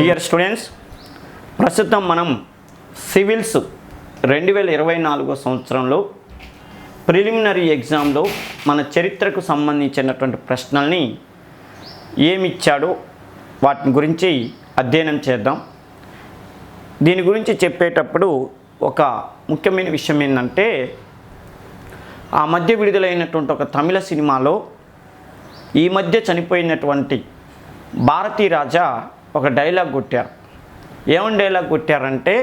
Dear students, ప్రస్తుతం మనం civils 2024 సంవత్సరంలో ప్రిలిమినరీ ఎగ్జామ్లో మన చరిత్రకు సంబంధించినటువంటి ప్రశ్నల్ని ఏమిచ్చాడో వాటి గురించి అధ్యయనం చేద్దాం. దీని గురించి చెప్పేటప్పుడు ఒక ముఖ్యమైన విషయం ఏంటంటే, ఆ మధ్య విడుదలైనటువంటి ఒక తమిళ సినిమాలో ఈ మధ్య చనిపోయినటువంటి భారతీ రాజా ఒక డైలాగ్ కొట్టారు. ఏమని డైలాగ్ కొట్టారంటే,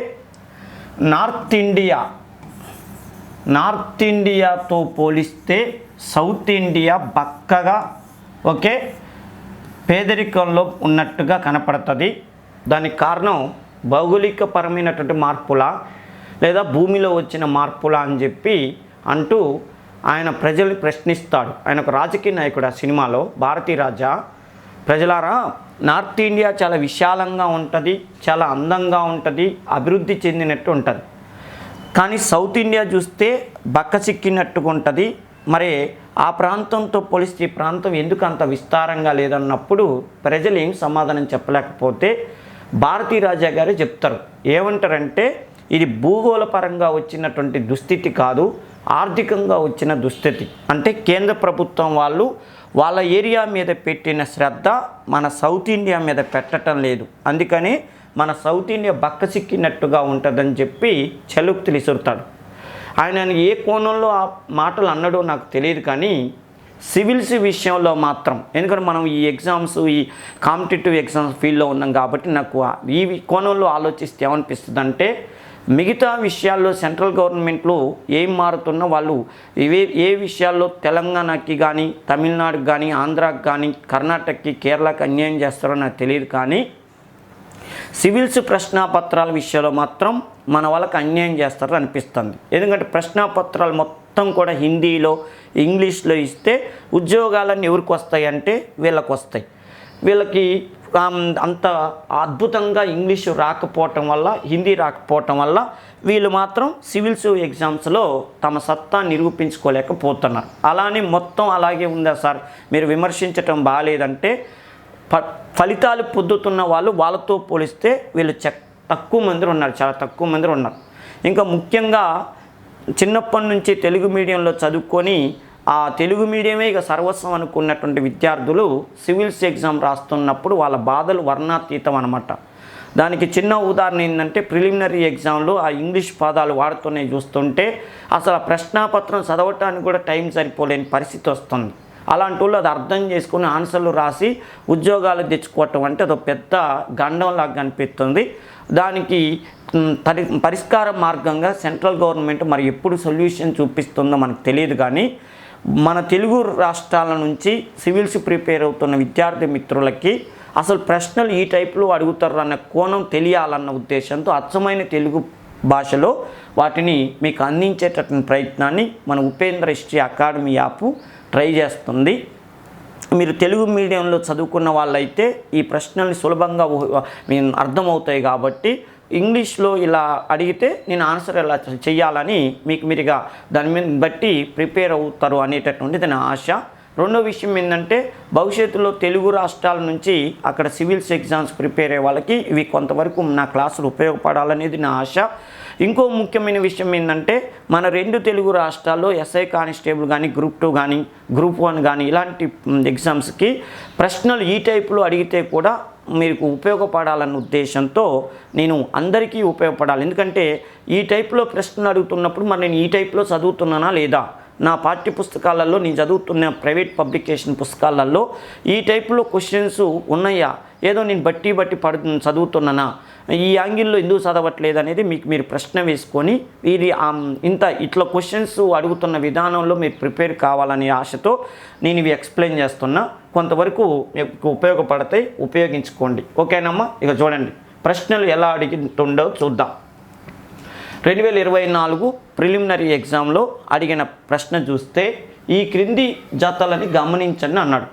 నార్త్ ఇండియాతో పోలిస్తే సౌత్ ఇండియా బక్కగా పేదరికంలో ఉన్నట్టుగా కనపడుతుంది. దానికి కారణం భౌగోళికపరమైనటువంటి మార్పులా లేదా భూమిలో వచ్చిన మార్పులా అని చెప్పి అంటూ ఆయన ప్రజల్ని ప్రశ్నిస్తాడు. ఆయన ఒక రాజకీయ నాయకుడు. ఆ సినిమాలో భారతీ రాజా, ప్రజలారా, నార్త్ ఇండియా చాలా విశాలంగా ఉంటుంది, చాలా అందంగా ఉంటుంది, అభివృద్ధి చెందినట్టు ఉంటుంది. కానీ సౌత్ ఇండియా చూస్తే బక్కసిక్కినట్టుగా ఉంటుంది. మరి ఆ ప్రాంతంతో పోలిస్తే ఈ ప్రాంతం ఎందుకు అంత విస్తారంగా లేదన్నప్పుడు ప్రజలు ఏం సమాధానం చెప్పలేకపోతే భారతీ రాజా గారే చెప్తారు. ఏమంటారంటే, ఇది భూగోళపరంగా వచ్చినటువంటి దుస్థితి కాదు, ఆర్థికంగా వచ్చిన దుస్థితి. అంటే కేంద్ర ప్రభుత్వం వాళ్ళు వాళ్ళ ఏరియా మీద పెట్టిన శ్రద్ధ మన సౌత్ ఇండియా మీద పెట్టడం లేదు. అందుకని మన సౌత్ ఇండియా బక్కసిక్కినట్టుగా ఉంటుందని చెప్పి చలుక్తులు ఇసురుతాడు. ఆయన ఏ కోణంలో ఆ మాటలు అన్నాడో నాకు తెలియదు, కానీ సివిల్స్ విషయంలో మాత్రం, ఎందుకంటే మనం ఈ ఎగ్జామ్స్, ఈ కాంపిటేటివ్ ఎగ్జామ్స్ ఫీల్డ్లో ఉన్నాం కాబట్టి నాకు ఈ కోణంలో ఆలోచిస్తే ఏమనిపిస్తుంది అంటే, మిగతా విషయాల్లో సెంట్రల్ గవర్నమెంట్లో ఏం మారుతున్నా వాళ్ళు ఏ విషయాల్లో తెలంగాణకి కానీ, తమిళనాడుకి కానీ, ఆంధ్రాకి కానీ, కర్ణాటకకి, కేరళకి అన్యాయం చేస్తారో నాకు తెలియదు, కానీ సివిల్స్ ప్రశ్నాపత్రాల విషయంలో మాత్రం మన వాళ్ళకి అన్యాయం చేస్తారో అనిపిస్తుంది. ఎందుకంటే ప్రశ్నాపత్రాలు మొత్తం కూడా హిందీలో, ఇంగ్లీష్లో ఇస్తే ఉద్యోగాలన్నీ ఎవరికి వస్తాయి అంటే వీళ్ళకి వస్తాయి. వీళ్ళకి అంత అద్భుతంగా ఇంగ్లీషు రాకపోవటం వల్ల, హిందీ రాకపోవటం వల్ల వీళ్ళు మాత్రం సివిల్స్ ఎగ్జామ్స్లో తమ సత్తా నిరూపించుకోలేకపోతున్నారు. అలానే మొత్తం అలాగే ఉందా సార్, మీరు విమర్శించటం బాగాలేదంటే, ఫలితాలు పొందుతున్న వాళ్ళు వాళ్ళతో పోలిస్తే వీళ్ళు తక్కువ మంది ఉన్నారు, చాలా తక్కువ మంది ఉన్నారు. ఇంకా ముఖ్యంగా చిన్నప్పటి నుంచి తెలుగు మీడియంలో చదువుకొని ఆ తెలుగు మీడియమే ఇక సర్వస్వం అనుకున్నటువంటి విద్యార్థులు సివిల్స్ ఎగ్జామ్ రాస్తున్నప్పుడు వాళ్ళ బాధలు వర్ణాతీతం అన్నమాట. దానికి చిన్న ఉదాహరణ ఏంటంటే, ప్రిలిమినరీ ఎగ్జామ్లో ఆ ఇంగ్లీష్ పదాలు వాడుతూనే చూస్తుంటే అసలు ఆ ప్రశ్నాపత్రం చదవటానికి కూడా టైం సరిపోలేని పరిస్థితి వస్తుంది. అలాంటి వాళ్ళు అది అర్థం చేసుకుని ఆన్సర్లు రాసి ఉద్యోగాలు తెచ్చుకోవటం అంటే అదొక పెద్ద గండంలాగా కనిపిస్తుంది. దానికి పరిష్కార మార్గంగా సెంట్రల్ గవర్నమెంట్ మరి ఎప్పుడు సొల్యూషన్ చూపిస్తుందో మనకు తెలియదు, కానీ మన తెలుగు రాష్ట్రాల నుంచి సివిల్స్ ప్రిపేర్ అవుతున్న విద్యార్థి మిత్రులకి అసలు ప్రశ్నలు ఈ టైప్లో అడుగుతారు అన్న కోణం తెలియాలన్న ఉద్దేశంతో అచ్చమైన తెలుగు భాషలో వాటిని మీకు అందించేటటువంటి ప్రయత్నాన్ని మన Upendra history academy app try చేస్తుంది. మీరు తెలుగు మీడియంలో చదువుకున్న వాళ్ళైతే ఈ ప్రశ్నల్ని సులభంగా అర్థమవుతాయి కాబట్టి ఇంగ్లీష్లో ఇలా అడిగితే నేను ఆన్సర్ ఎలా చేయాలని మీరుగా దాని మీద బట్టి ప్రిపేర్ అవుతారు అనేటటువంటిది నా ఆశ. రెండో విషయం ఏంటంటే, భవిష్యత్తులో తెలుగు రాష్ట్రాల నుంచి అక్కడ సివిల్స్ ఎగ్జామ్స్ ప్రిపేర్ అయ్యే వాళ్ళకి ఇవి కొంతవరకు నా క్లాసులు ఉపయోగపడాలనేది నా ఆశ. ఇంకో ముఖ్యమైన విషయం ఏంటంటే, మన రెండు తెలుగు రాష్ట్రాల్లో ఎస్ఐ కానిస్టేబుల్ కానీ, గ్రూప్ 2 కానీ, గ్రూప్ 1 కానీ ఇలాంటి ఎగ్జామ్స్కి ప్రశ్నలు ఈ టైపులో అడిగితే కూడా మీకు ఉపయోగపడాలన్న ఉద్దేశంతో నేను అందరికీ ఉపయోగపడాలి. ఎందుకంటే ఈ టైప్లో ప్రశ్నలు అడుగుతున్నప్పుడు మరి నేను ఈ టైప్లో చదువుతున్నానా లేదా, నా పాఠ్య పుస్తకాలలో, నేను చదువుతున్న ప్రైవేట్ పబ్లికేషన్ పుస్తకాలలో ఈ టైప్లో క్వశ్చన్స్ ఉన్నాయా, ఏదో నేను బట్టి చదువుతున్నానా, ఈ యాంగిల్లో ఎందుకు చదవట్లేదు అనేది మీరు ప్రశ్న వేసుకొని ఇది ఇట్లా క్వశ్చన్స్ అడుగుతున్న విధానంలో మీరు ప్రిపేర్ కావాలనే ఆశతో నేను ఇవి ఎక్స్ప్లెయిన్ చేస్తున్నా. కొంతవరకు మీకు ఉపయోగపడతాయి, ఉపయోగించుకోండి. ఓకేనమ్మా? ఇక చూడండి ప్రశ్నలు ఎలా అడుగుతుండో చూద్దాం. 2024 ప్రిలిమినరీ ఎగ్జామ్లో అడిగిన ప్రశ్న చూస్తే, ఈ క్రింది జతలని గమనించండి అన్నాడు.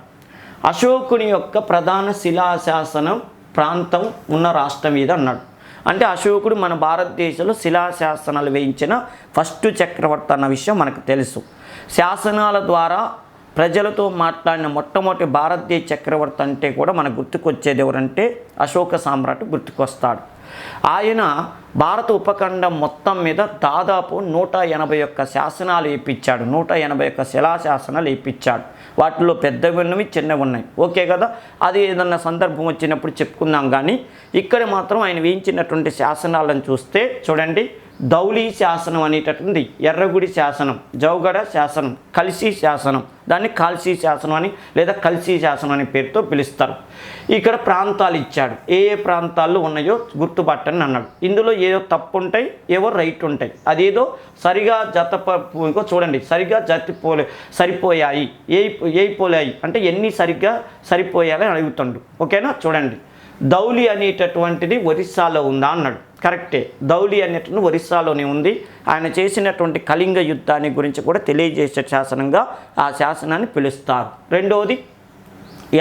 అశోకుని యొక్క ప్రధాన శిలాశాసనం ప్రాంతం ఉన్న రాష్ట్రం మీద అన్నాడు. అంటే అశోకుడు మన భారతదేశంలో శిలాశాసనాలు వేయించిన ఫస్ట్ చక్రవర్తి అన్న విషయం మనకు తెలుసు. శాసనాల ద్వారా ప్రజలతో మాట్లాడిన మొట్టమొదటి భారతదేశ చక్రవర్తి అంటే కూడా మనకు గుర్తుకొచ్చేది ఎవరంటే అశోక సామ్రాట్ గుర్తుకొస్తాడు. ఆయన భారత ఉపఖండం మొత్తం మీద దాదాపు 181 శాసనాలు వేయించాడు. 181 శిలాశాసనాలు వేయించాడు. వాటిలో పెద్దవి ఉన్నవి, చిన్నవి ఉన్నాయి. ఓకే కదా, అది ఏదన్నా సందర్భం వచ్చినప్పుడు చెప్పుకుందాం. కానీ ఇక్కడ మాత్రం ఆయన వేయించినటువంటి శాసనాలను చూస్తే చూడండి, ధౌళి శాసనం అనేటటువంటి ఎర్రగుడి శాసనం, జౌగడ శాసనం, కల్సీ శాసనం, దాన్ని కాల్సీ శాసనం అని లేదా కల్సీ శాసనం అనే పేరుతో పిలుస్తారు. ఇక్కడ ప్రాంతాలు ఇచ్చాడు, ఏ ఏ ప్రాంతాల్లో ఉన్నాయో గుర్తుపట్టని అన్నాడు. ఇందులో ఏదో తప్పు ఉంటాయి, ఏవో రైట్ ఉంటాయి. అదేదో సరిగా చూడండి, సరిగా సరిపోయాయి, ఏ పోయాయి అంటే ఎన్ని సరిగ్గా సరిపోయాలని అడుగుతుండు. ఓకేనా, చూడండి, ధౌళి అనేటటువంటిది ఒరిస్సాలో ఉందా అన్నాడు. కరెక్టే, ధౌళి అనేటువంటి ఒరిస్సాలోనే ఉంది. ఆయన చేసినటువంటి కళింగ యుద్ధాన్ని గురించి కూడా తెలియజేసే శాసనంగా ఆ శాసనాన్ని పిలుస్తారు. రెండవది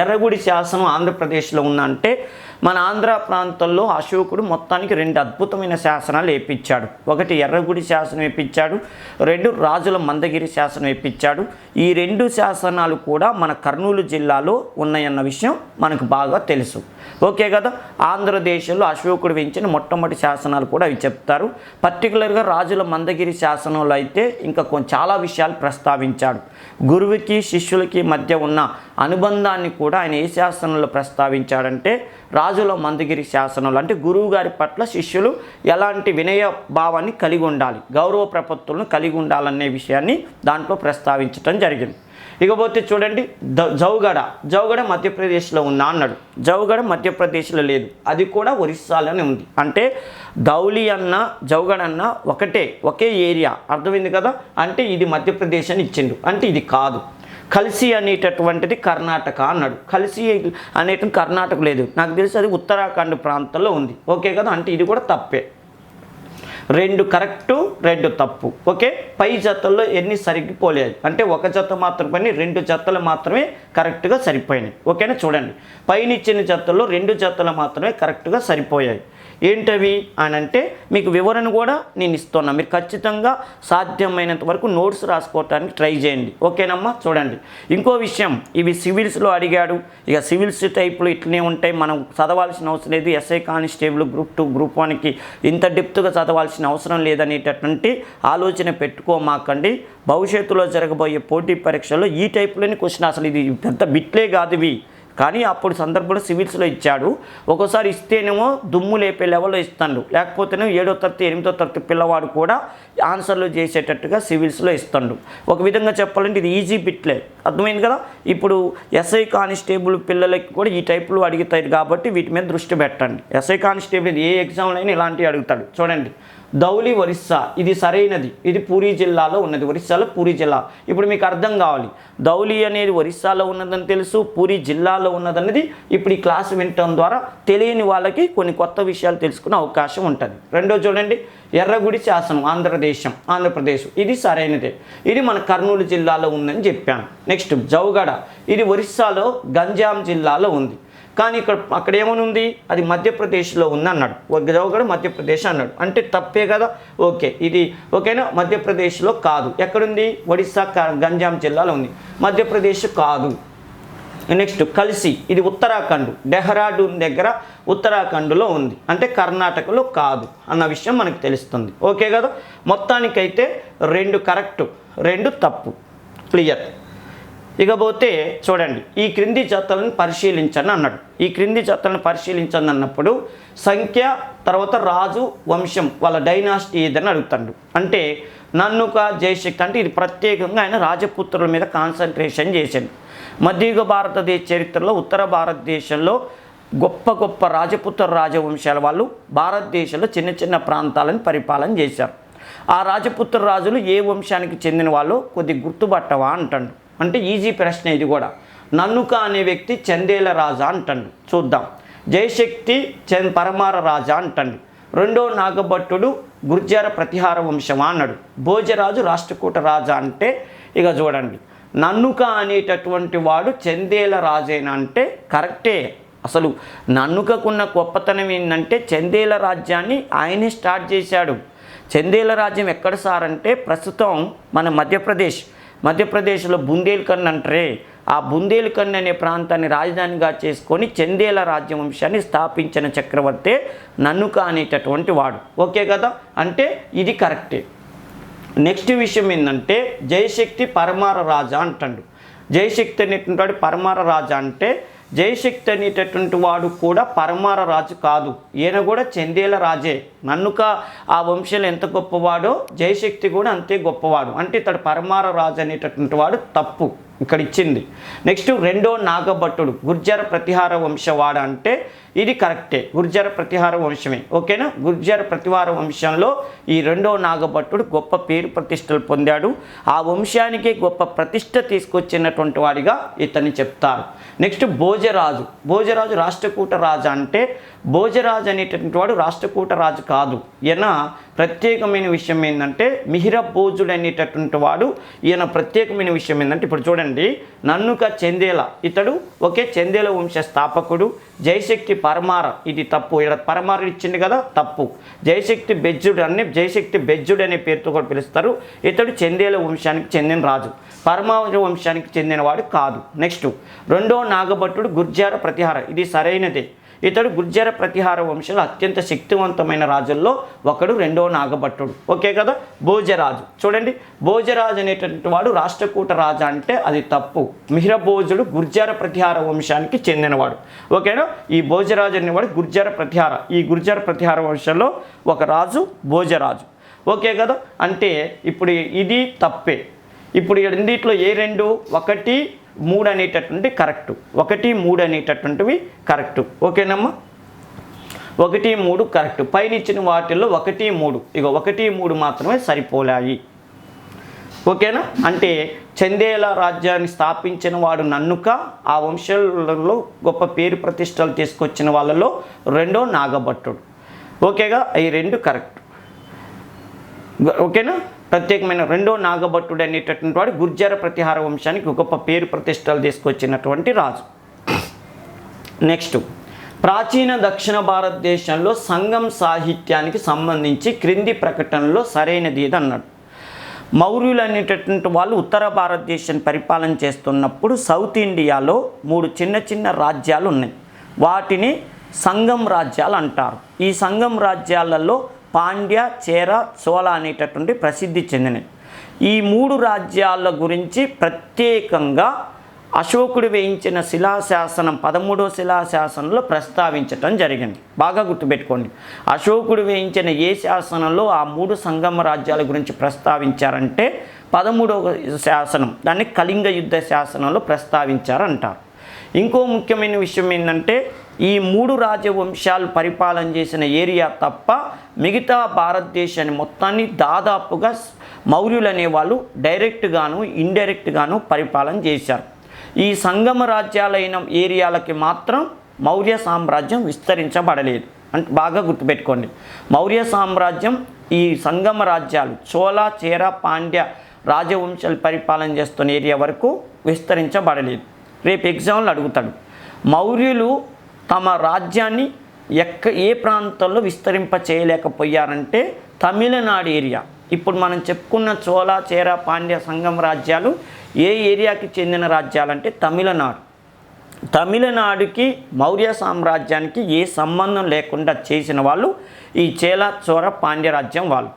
ఎర్రగుడి శాసనం ఆంధ్రప్రదేశ్లో ఉందంటే మన ఆంధ్ర ప్రాంతంలో అశోకుడు మొత్తానికి 2 అద్భుతమైన శాసనాలు వేయించాడు. ఒకటి ఎర్రగుడి శాసనం వేయించాడు, 2 రాజుల మందగిరి శాసనం వేయించాడు. ఈ 2 శాసనాలు కూడా మన కర్నూలు జిల్లాలో ఉన్నాయన్న విషయం మనకు బాగా తెలుసు. ఓకే కదా, ఆంధ్రదేశంలో అశోకుడు వేయించిన మొట్టమొదటి శాసనాలు కూడా అవి చెప్తారు. పర్టికులర్గా రాజుల మందగిరి శాసనంలో అయితే ఇంకా చాలా విషయాలు ప్రస్తావించాడు. గురువుకి శిష్యులకి మధ్య ఉన్న అనుబంధాన్ని కూడా ఆయన ఏ శాసనంలో ప్రస్తావించాడంటే రాజుల మందగిరి శాసనంలో. అంటే గురువు గారి పట్ల శిష్యులు ఎలాంటి వినయ భావాన్ని కలిగి ఉండాలి, గౌరవ ప్రపత్తులను కలిగి ఉండాలనే విషయాన్ని దాంట్లో ప్రస్తావించడం జరిగింది. ఇకపోతే చూడండి, జౌగడ మధ్యప్రదేశ్లో ఉందా అన్నాడు. జౌగడ మధ్యప్రదేశ్లో లేదు, అది కూడా ఒరిస్సాలోనే ఉంది. అంటే ధౌళి అన్న జౌగడ అన్న ఒకే ఏరియా, అర్థమైంది కదా. అంటే ఇది మధ్యప్రదేశ్ అని ఇచ్చిండు, అంటే ఇది కాదు. కల్సీ అనేటటువంటిది కర్ణాటక అన్నాడు. కల్సీ అనేటువంటి కర్ణాటక లేదు, నాకు తెలిసి అది ఉత్తరాఖండ్ ప్రాంతంలో ఉంది. ఓకే కదా, అంటే ఇది కూడా తప్పే. 2 కరెక్టు, 2 తప్పు. ఓకే, పై జతల్లో ఎన్ని సరిగిపోలేదు అంటే ఒక జత మాత్రమే, 2 జతలు మాత్రమే కరెక్ట్గా సరిపోయినాయి. ఓకేనా, చూడండి, పైన ఇచ్చిన జతల్లో 2 జతలు మాత్రమే కరెక్ట్గా సరిపోయాయి. ఏంటవి అని అంటే మీకు వివరణ కూడా నేను ఇస్తున్నా. మీరు ఖచ్చితంగా సాధ్యమైనంత వరకు నోట్స్ రాసుకోవటానికి ట్రై చేయండి. ఓకేనమ్మా, చూడండి, ఇంకో విషయం, ఇవి సివిల్స్లో అడిగాడు. ఇక సివిల్స్ టైప్లో ఇట్లనే ఉంటాయి, మనం చదవాల్సిన అవసరం లేదు. ఎస్ఐ కానిస్టేబుల్ గ్రూప్ 2 గ్రూప్ 1కి ఇంత డెప్త్గా చదవాల్సిన అవసరం లేదనేటటువంటి ఆలోచన పెట్టుకోమాకండి. భవిష్యత్తులో జరగబోయే పోటీ పరీక్షల్లో ఈ టైప్లోని క్వశ్చన్, అసలు ఇది పెద్ద బిట్లే కాదు ఇవి, కానీ అప్పుడు సందర్భంలో సివిల్స్లో ఇచ్చాడు. ఒక్కోసారి ఇస్తేనేమో దుమ్ము లేపే లెవెల్లో ఇస్తాడు, లేకపోతేనే 7వ తరగతి 8వ తరగతి పిల్లవాడు కూడా ఆన్సర్లు చేసేటట్టుగా సివిల్స్లో ఇస్తాడు. ఒక విధంగా చెప్పాలంటే ఇది ఈజీ బిట్లే, అర్థమైంది కదా. ఇప్పుడు ఎస్ఐ కానిస్టేబుల్ పిల్లలకి కూడా ఈ టైపులో అడుగుతాయి కాబట్టి వీటి మీద దృష్టి పెట్టండి. ఎస్ఐ కానిస్టేబుల్ ఏ ఎగ్జామ్లో అయినా ఇలాంటివి అడుగుతాడు. చూడండి, ధౌళి ఒరిస్సా, ఇది సరైనది, ఇది పూరీ జిల్లాలో ఉన్నది, ఒరిస్సాలో పూరీ జిల్లా. ఇప్పుడు మీకు అర్థం కావాలి, ధౌళి అనేది ఒరిస్సాలో ఉన్నదని తెలుసు, పూరీ జిల్లాలో ఉన్నదన్నది ఇప్పుడు ఈ క్లాస్ వినటం ద్వారా తెలియని వాళ్ళకి కొన్ని కొత్త విషయాలు తెలుసుకునే అవకాశం ఉంటుంది. రెండో చూడండి, ఎర్రగుడి శాసనం ఆంధ్రప్రదేశ్, ఇది సరైనదే, ఇది మన కర్నూలు జిల్లాలో ఉందని చెప్పాను. నెక్స్ట్ జౌగడ, ఇది ఒరిస్సాలో గంజాం జిల్లాలో ఉంది, కానీ అక్కడ ఏమని ఉంది, అది మధ్యప్రదేశ్లో ఉంది అన్నాడు. జౌగడ మధ్యప్రదేశ్ అన్నాడు, అంటే తప్పే కదా. ఓకే, ఇది ఓకేనా, మధ్యప్రదేశ్లో కాదు. ఎక్కడుంది, ఒడిస్సా గంజాం జిల్లాలో ఉంది, మధ్యప్రదేశ్ కాదు. నెక్స్ట్ కల్సీ, ఇది ఉత్తరాఖండ్, డెహ్రాడూన్ దగ్గర ఉత్తరాఖండ్లో ఉంది, అంటే కర్ణాటకలో కాదు అన్న విషయం మనకు తెలుస్తుంది. ఓకే కదా, మొత్తానికైతే 2 కరెక్టు, 2 తప్పు, క్లియర్. ఇకపోతే చూడండి, ఈ క్రింది జతలను పరిశీలించండి అన్నాడు. ఈ క్రింది జతలను పరిశీలించండి అన్నప్పుడు సంఖ్య తర్వాత రాజు వంశం వాళ్ళ డైనాసిటీ ఏదని అడుగుతాడు. అంటే నన్నుక జయశక్తి అంటే ఇది ప్రత్యేకంగా ఆయన రాజపుత్రుల మీద కాన్సన్ట్రేషన్ చేశాడు. మధ్యయుగ భారతదేశ చరిత్రలో ఉత్తర భారతదేశంలో గొప్ప గొప్ప రాజపుత్ర రాజవంశాల వాళ్ళు భారతదేశంలో చిన్న చిన్న ప్రాంతాలను పరిపాలన చేశారు. ఆ రాజపుత్ర రాజులు ఏ వంశానికి చెందిన వాళ్ళు కొద్ది గుర్తుపట్టవా అంటాడు. అంటే ఈజీ ప్రశ్న ఇది కూడా. నన్నుక అనే వ్యక్తి చందేల రాజా అంటాడు, చూద్దాం. జయశక్తి పరమార రాజా అంటాడు. రెండో నాగభట్టుడు గుర్జార ప్రతిహార వంశమా అన్నాడు. భోజరాజు రాష్ట్రకూట రాజా అంటే ఇక చూడండి, నన్నుక అనేటటువంటి వాడు చందేల రాజేనా అంటే కరెక్టే. అసలు నన్నుకకున్న గొప్పతనం ఏంటంటే చందేల రాజ్యాన్ని ఆయనే స్టార్ట్ చేశాడు. చందేల రాజ్యం ఎక్కడ సార్ అంటే ప్రస్తుతం మన మధ్యప్రదేశ్ మధ్యప్రదేశ్లో బుందేల్ఖండ్ అంటారే, ఆ బుందేల్ఖండ్ అనే ప్రాంతాన్ని రాజధానిగా చేసుకొని చందేల రాజ్యవంశాన్ని స్థాపించిన చక్రవర్తే నన్నుక అనేటటువంటి వాడు. ఓకే కదా, అంటే ఇది కరెక్టే. నెక్స్ట్ విషయం ఏంటంటే జయశక్తి పరమార రాజా అంటాడు. జయశక్తి అనేటువంటి వాడు పరమార రాజా అంటే జయశక్తి అనేటటువంటి వాడు కూడా పరమార రాజు కాదు, ఈయన కూడా చందేల రాజే. నన్నుక ఆ వంశంలో ఎంత గొప్పవాడో జయశక్తి కూడా అంతే గొప్పవాడు. అంటే ఇతడు పరమార రాజు అనేటటువంటి వాడు తప్పు ఇక్కడ ఇచ్చింది. నెక్స్ట్ రెండో నాగభట్టుడు గుర్జర ప్రతిహార వంశవాడ అంటే ఇది కరెక్టే, గుర్జర ప్రతిహార వంశమే. ఓకేనా, గుర్జర ప్రతిహార వంశంలో ఈ రెండో నాగభట్టుడు గొప్ప పేరు ప్రతిష్టలు పొందాడు. ఆ వంశానికి గొప్ప ప్రతిష్ట తీసుకొచ్చినటువంటి వాడిగా ఇతన్ని చెప్తారు. నెక్స్ట్ భోజరాజు. భోజరాజు రాష్ట్రకూట రాజు అంటే భోజరాజు అనేటటువంటి వాడు రాష్ట్రకూట రాజు కాదు. ఈయన ప్రత్యేకమైన విషయం ఏంటంటే మిహిర భోజుడు అనేటటువంటి వాడు. ఈయన ప్రత్యేకమైన విషయం ఏంటంటే ఇప్పుడు చూడండి, నన్నుక చందేల ఇతడు ఒకే చందేల వంశ స్థాపకుడు. జయశక్తి పరమార ఇది తప్పు, ఇక్కడ పరమార ఇచ్చింది కదా తప్పు. జయశక్తి బెజ్జుడు అనే జయశక్తి బెజ్జుడు అనే పేరుతో కూడా పిలుస్తారు. ఇతడు చందేల వంశానికి చెందిన రాజు, పరమార వంశానికి చెందినవాడు కాదు. నెక్స్ట్ రెండో నాగభట్టుడు గుర్జార ప్రతిహార ఇది సరైనదే. ఇతడు గుర్జర ప్రతిహార వంశంలో అత్యంత శక్తివంతమైన రాజుల్లో ఒకడు రెండో నాగభట్టుడు. ఓకే కదా. భోజరాజు చూడండి, భోజరాజు అనేటువంటి వాడు రాష్ట్రకూట రాజా అంటే అది తప్పు. మిహిరభోజుడు గుర్జర ప్రతిహార వంశానికి చెందినవాడు. ఓకేనా, ఈ భోజరాజు అనేవాడు గుర్జర ప్రతిహార, ఈ గుర్జర ప్రతిహార వంశంలో ఒక రాజు భోజరాజు. ఓకే కదా, అంటే ఇప్పుడు ఇది తప్పే. ఇప్పుడు రెండిట్లో ఏ రెండు 1, 3 అనేటటువంటి కరెక్టు, 1, 3 అనేటటువంటివి కరెక్టు. ఓకేనమ్మా, 1, 3 కరెక్ట్. పైన ఇచ్చిన వాటిల్లో 1, 3 ఇక 1, 3 మాత్రమే సరిపోలాయి. ఓకేనా, అంటే చందేల రాజ్యాన్ని స్థాపించిన వాడు నన్నుక, ఆ వంశంలో గొప్ప పేరు ప్రతిష్టలు తీసుకొచ్చిన వాళ్ళలో రెండో నాగభట్టుడు. ఓకేగా, ఈ రెండు కరెక్ట్. ఓకేనా, ప్రత్యేకమైన రెండో నాగభట్టుడు అనేటటువంటి వాడు గుర్జర ప్రతిహార వంశానికి గొప్ప పేరు ప్రతిష్టలు తీసుకొచ్చినటువంటి రాజు. నెక్స్ట్ ప్రాచీన దక్షిణ భారతదేశంలో సంగం సాహిత్యానికి సంబంధించి క్రింది ప్రకటనలో సరైనది ఏది అన్నాడు. మౌర్యులు అనేటటువంటి వాళ్ళు ఉత్తర భారతదేశాన్ని పరిపాలన చేస్తున్నప్పుడు సౌత్ ఇండియాలో 3 చిన్న చిన్న రాజ్యాలు ఉన్నాయి. వాటిని సంగం రాజ్యాలు అంటారు. ఈ సంగం రాజ్యాలలో పాండ్య, చేర, చోళ అనేటటువంటి ప్రసిద్ధి చెందినవి. ఈ 3 రాజ్యాల గురించి ప్రత్యేకంగా అశోకుడు వేయించిన శిలాశాసనం 13వ శిలాశాసనంలో ప్రస్తావించటం జరిగింది. బాగా గుర్తుపెట్టుకోండి, అశోకుడు వేయించిన ఏ శాసనంలో ఆ 3 సంగమ రాజ్యాల గురించి ప్రస్తావించారంటే 13వ శాసనం, దాన్ని కళింగ యుద్ధ శాసనంలో ప్రస్తావించారంటారు. ఇంకో ముఖ్యమైన విషయం ఏంటంటే ఈ 3 రాజవంశాలు పరిపాలన చేసిన ఏరియా తప్ప మిగతా భారతదేశాన్ని మొత్తాన్ని దాదాపుగా మౌర్యులు అనేవాళ్ళు డైరెక్ట్గాను ఇండైరెక్ట్గాను పరిపాలన చేశారు. ఈ సంగమ రాజ్యాలైన ఏరియాలకి మాత్రం మౌర్య సామ్రాజ్యం విస్తరించబడలేదు. అంటే బాగా గుర్తుపెట్టుకోండి, మౌర్య సామ్రాజ్యం ఈ సంగమ రాజ్యాలు చోళ, చేర, పాండ్య రాజవంశాలు పరిపాలన చేస్తున్న ఏరియా వరకు విస్తరించబడలేదు. రేపు ఎగ్జామ్లో అడుగుతాడు, మౌర్యులు తమ రాజ్యాన్ని ఏ ప్రాంతంలో విస్తరింప చేయలేకపోయారంటే తమిళనాడు ఏరియా. ఇప్పుడు మనం చెప్పుకున్న చోళ, చేర, పాండ్య సంగమ రాజ్యాలు ఏ ఏరియాకి చెందిన రాజ్యాలంటే తమిళనాడు. తమిళనాడుకి మౌర్య సామ్రాజ్యానికి ఏ సంబంధం లేకుండా చేసిన వాళ్ళు ఈ చేల, చోర, పాండ్య రాజ్యం వాళ్ళు.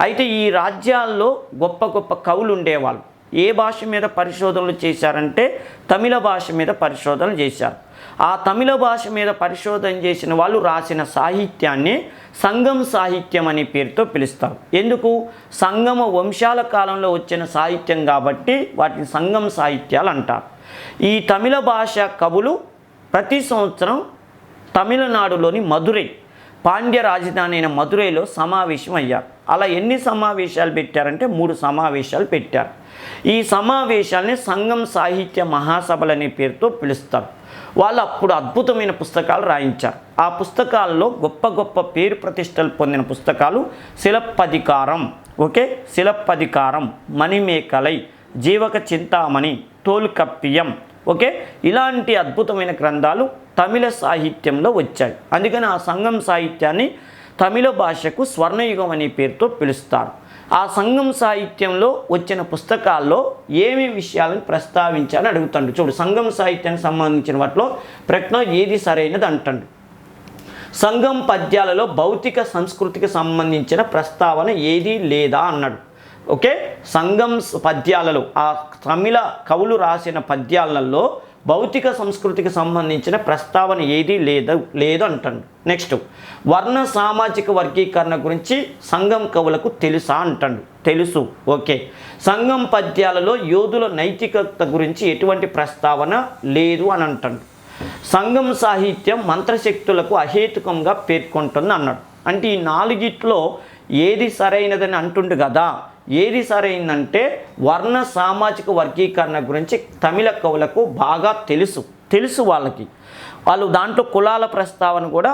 అయితే ఈ రాజ్యాల్లో గొప్ప గొప్ప కవులు ఉండేవాళ్ళు. ఏ భాష మీద పరిశోధనలు చేశారంటే తమిళ భాష మీద పరిశోధనలు చేశారు. ఆ తమిళ భాష మీద పరిశోధన చేసిన వాళ్ళు రాసిన సాహిత్యాన్ని సంగం సాహిత్యం అనే పేరుతో పిలుస్తారు. ఎందుకు? సంగమ వంశాల కాలంలో వచ్చిన సాహిత్యం కాబట్టి వాటిని సంగం సాహిత్యాలు అంటారు. ఈ తమిళ భాష కవులు ప్రతి సంవత్సరం తమిళనాడులోని మదురై, పాండ్య రాజధాని అయిన మదురైలో సమావేశం అయ్యారు. అలా ఎన్ని సమావేశాలు పెట్టారంటే 3 సమావేశాలు పెట్టారు. ఈ సమావేశాలని సంగం సాహిత్య మహాసభలు అనే పేరుతో పిలుస్తారు. వాళ్ళు అప్పుడు అద్భుతమైన పుస్తకాలు రాయించారు. ఆ పుస్తకాల్లో గొప్ప గొప్ప పేరు ప్రతిష్టలు పొందిన పుస్తకాలు శిలప్పధికారం, ఓకే, శిలప్పధికారం, మణిమేకలై, జీవక చింతామణి, తోల్కప్పియం, ఓకే, ఇలాంటి అద్భుతమైన గ్రంథాలు తమిళ సాహిత్యంలో వచ్చాయి. అందుకని ఆ సంగం సాహిత్యాన్ని తమిళ భాషకు స్వర్ణయుగం అనే పేరుతో పిలుస్తారు. ఆ సంఘం సాహిత్యంలో వచ్చిన పుస్తకాల్లో ఏమి విషయాలను ప్రస్తావించాలని అడుగుతాడు. చూడు, సంఘం సాహిత్యానికి సంబంధించిన వాటిలో ప్రశ్న ఏది సరైనది అంటాడు. సంఘం పద్యాలలో భౌతిక సంస్కృతికి సంబంధించిన ప్రస్తావన ఏది లేదా అన్నాడు. ఓకే, సంఘం పద్యాలలో ఆ తమిళ కవులు రాసిన పద్యాలలో భౌతిక సంస్కృతికి సంబంధించిన ప్రస్తావన ఏది లేదు అంటాడు. నెక్స్ట్, వర్ణ సామాజిక వర్గీకరణ గురించి సంఘం కవులకు తెలుసా అంటాడు. తెలుసు. ఓకే, సంఘం పద్యాలలో యోధుల నైతికత గురించి ఎటువంటి ప్రస్తావన లేదు అని అంటాడు. సంఘం సాహిత్యం మంత్రశక్తులకు అహేతుకంగా పేర్కొంటుంది అన్నాడు. అంటే ఈ నాలుగిట్లో ఏది సరైనదని అంటుండు కదా. ఏది సరైందంటే వర్ణ సామాజిక వర్గీకరణ గురించి తమిళ కవులకు బాగా తెలుసు వాళ్ళు దాంట్లో కులాల ప్రస్తావన కూడా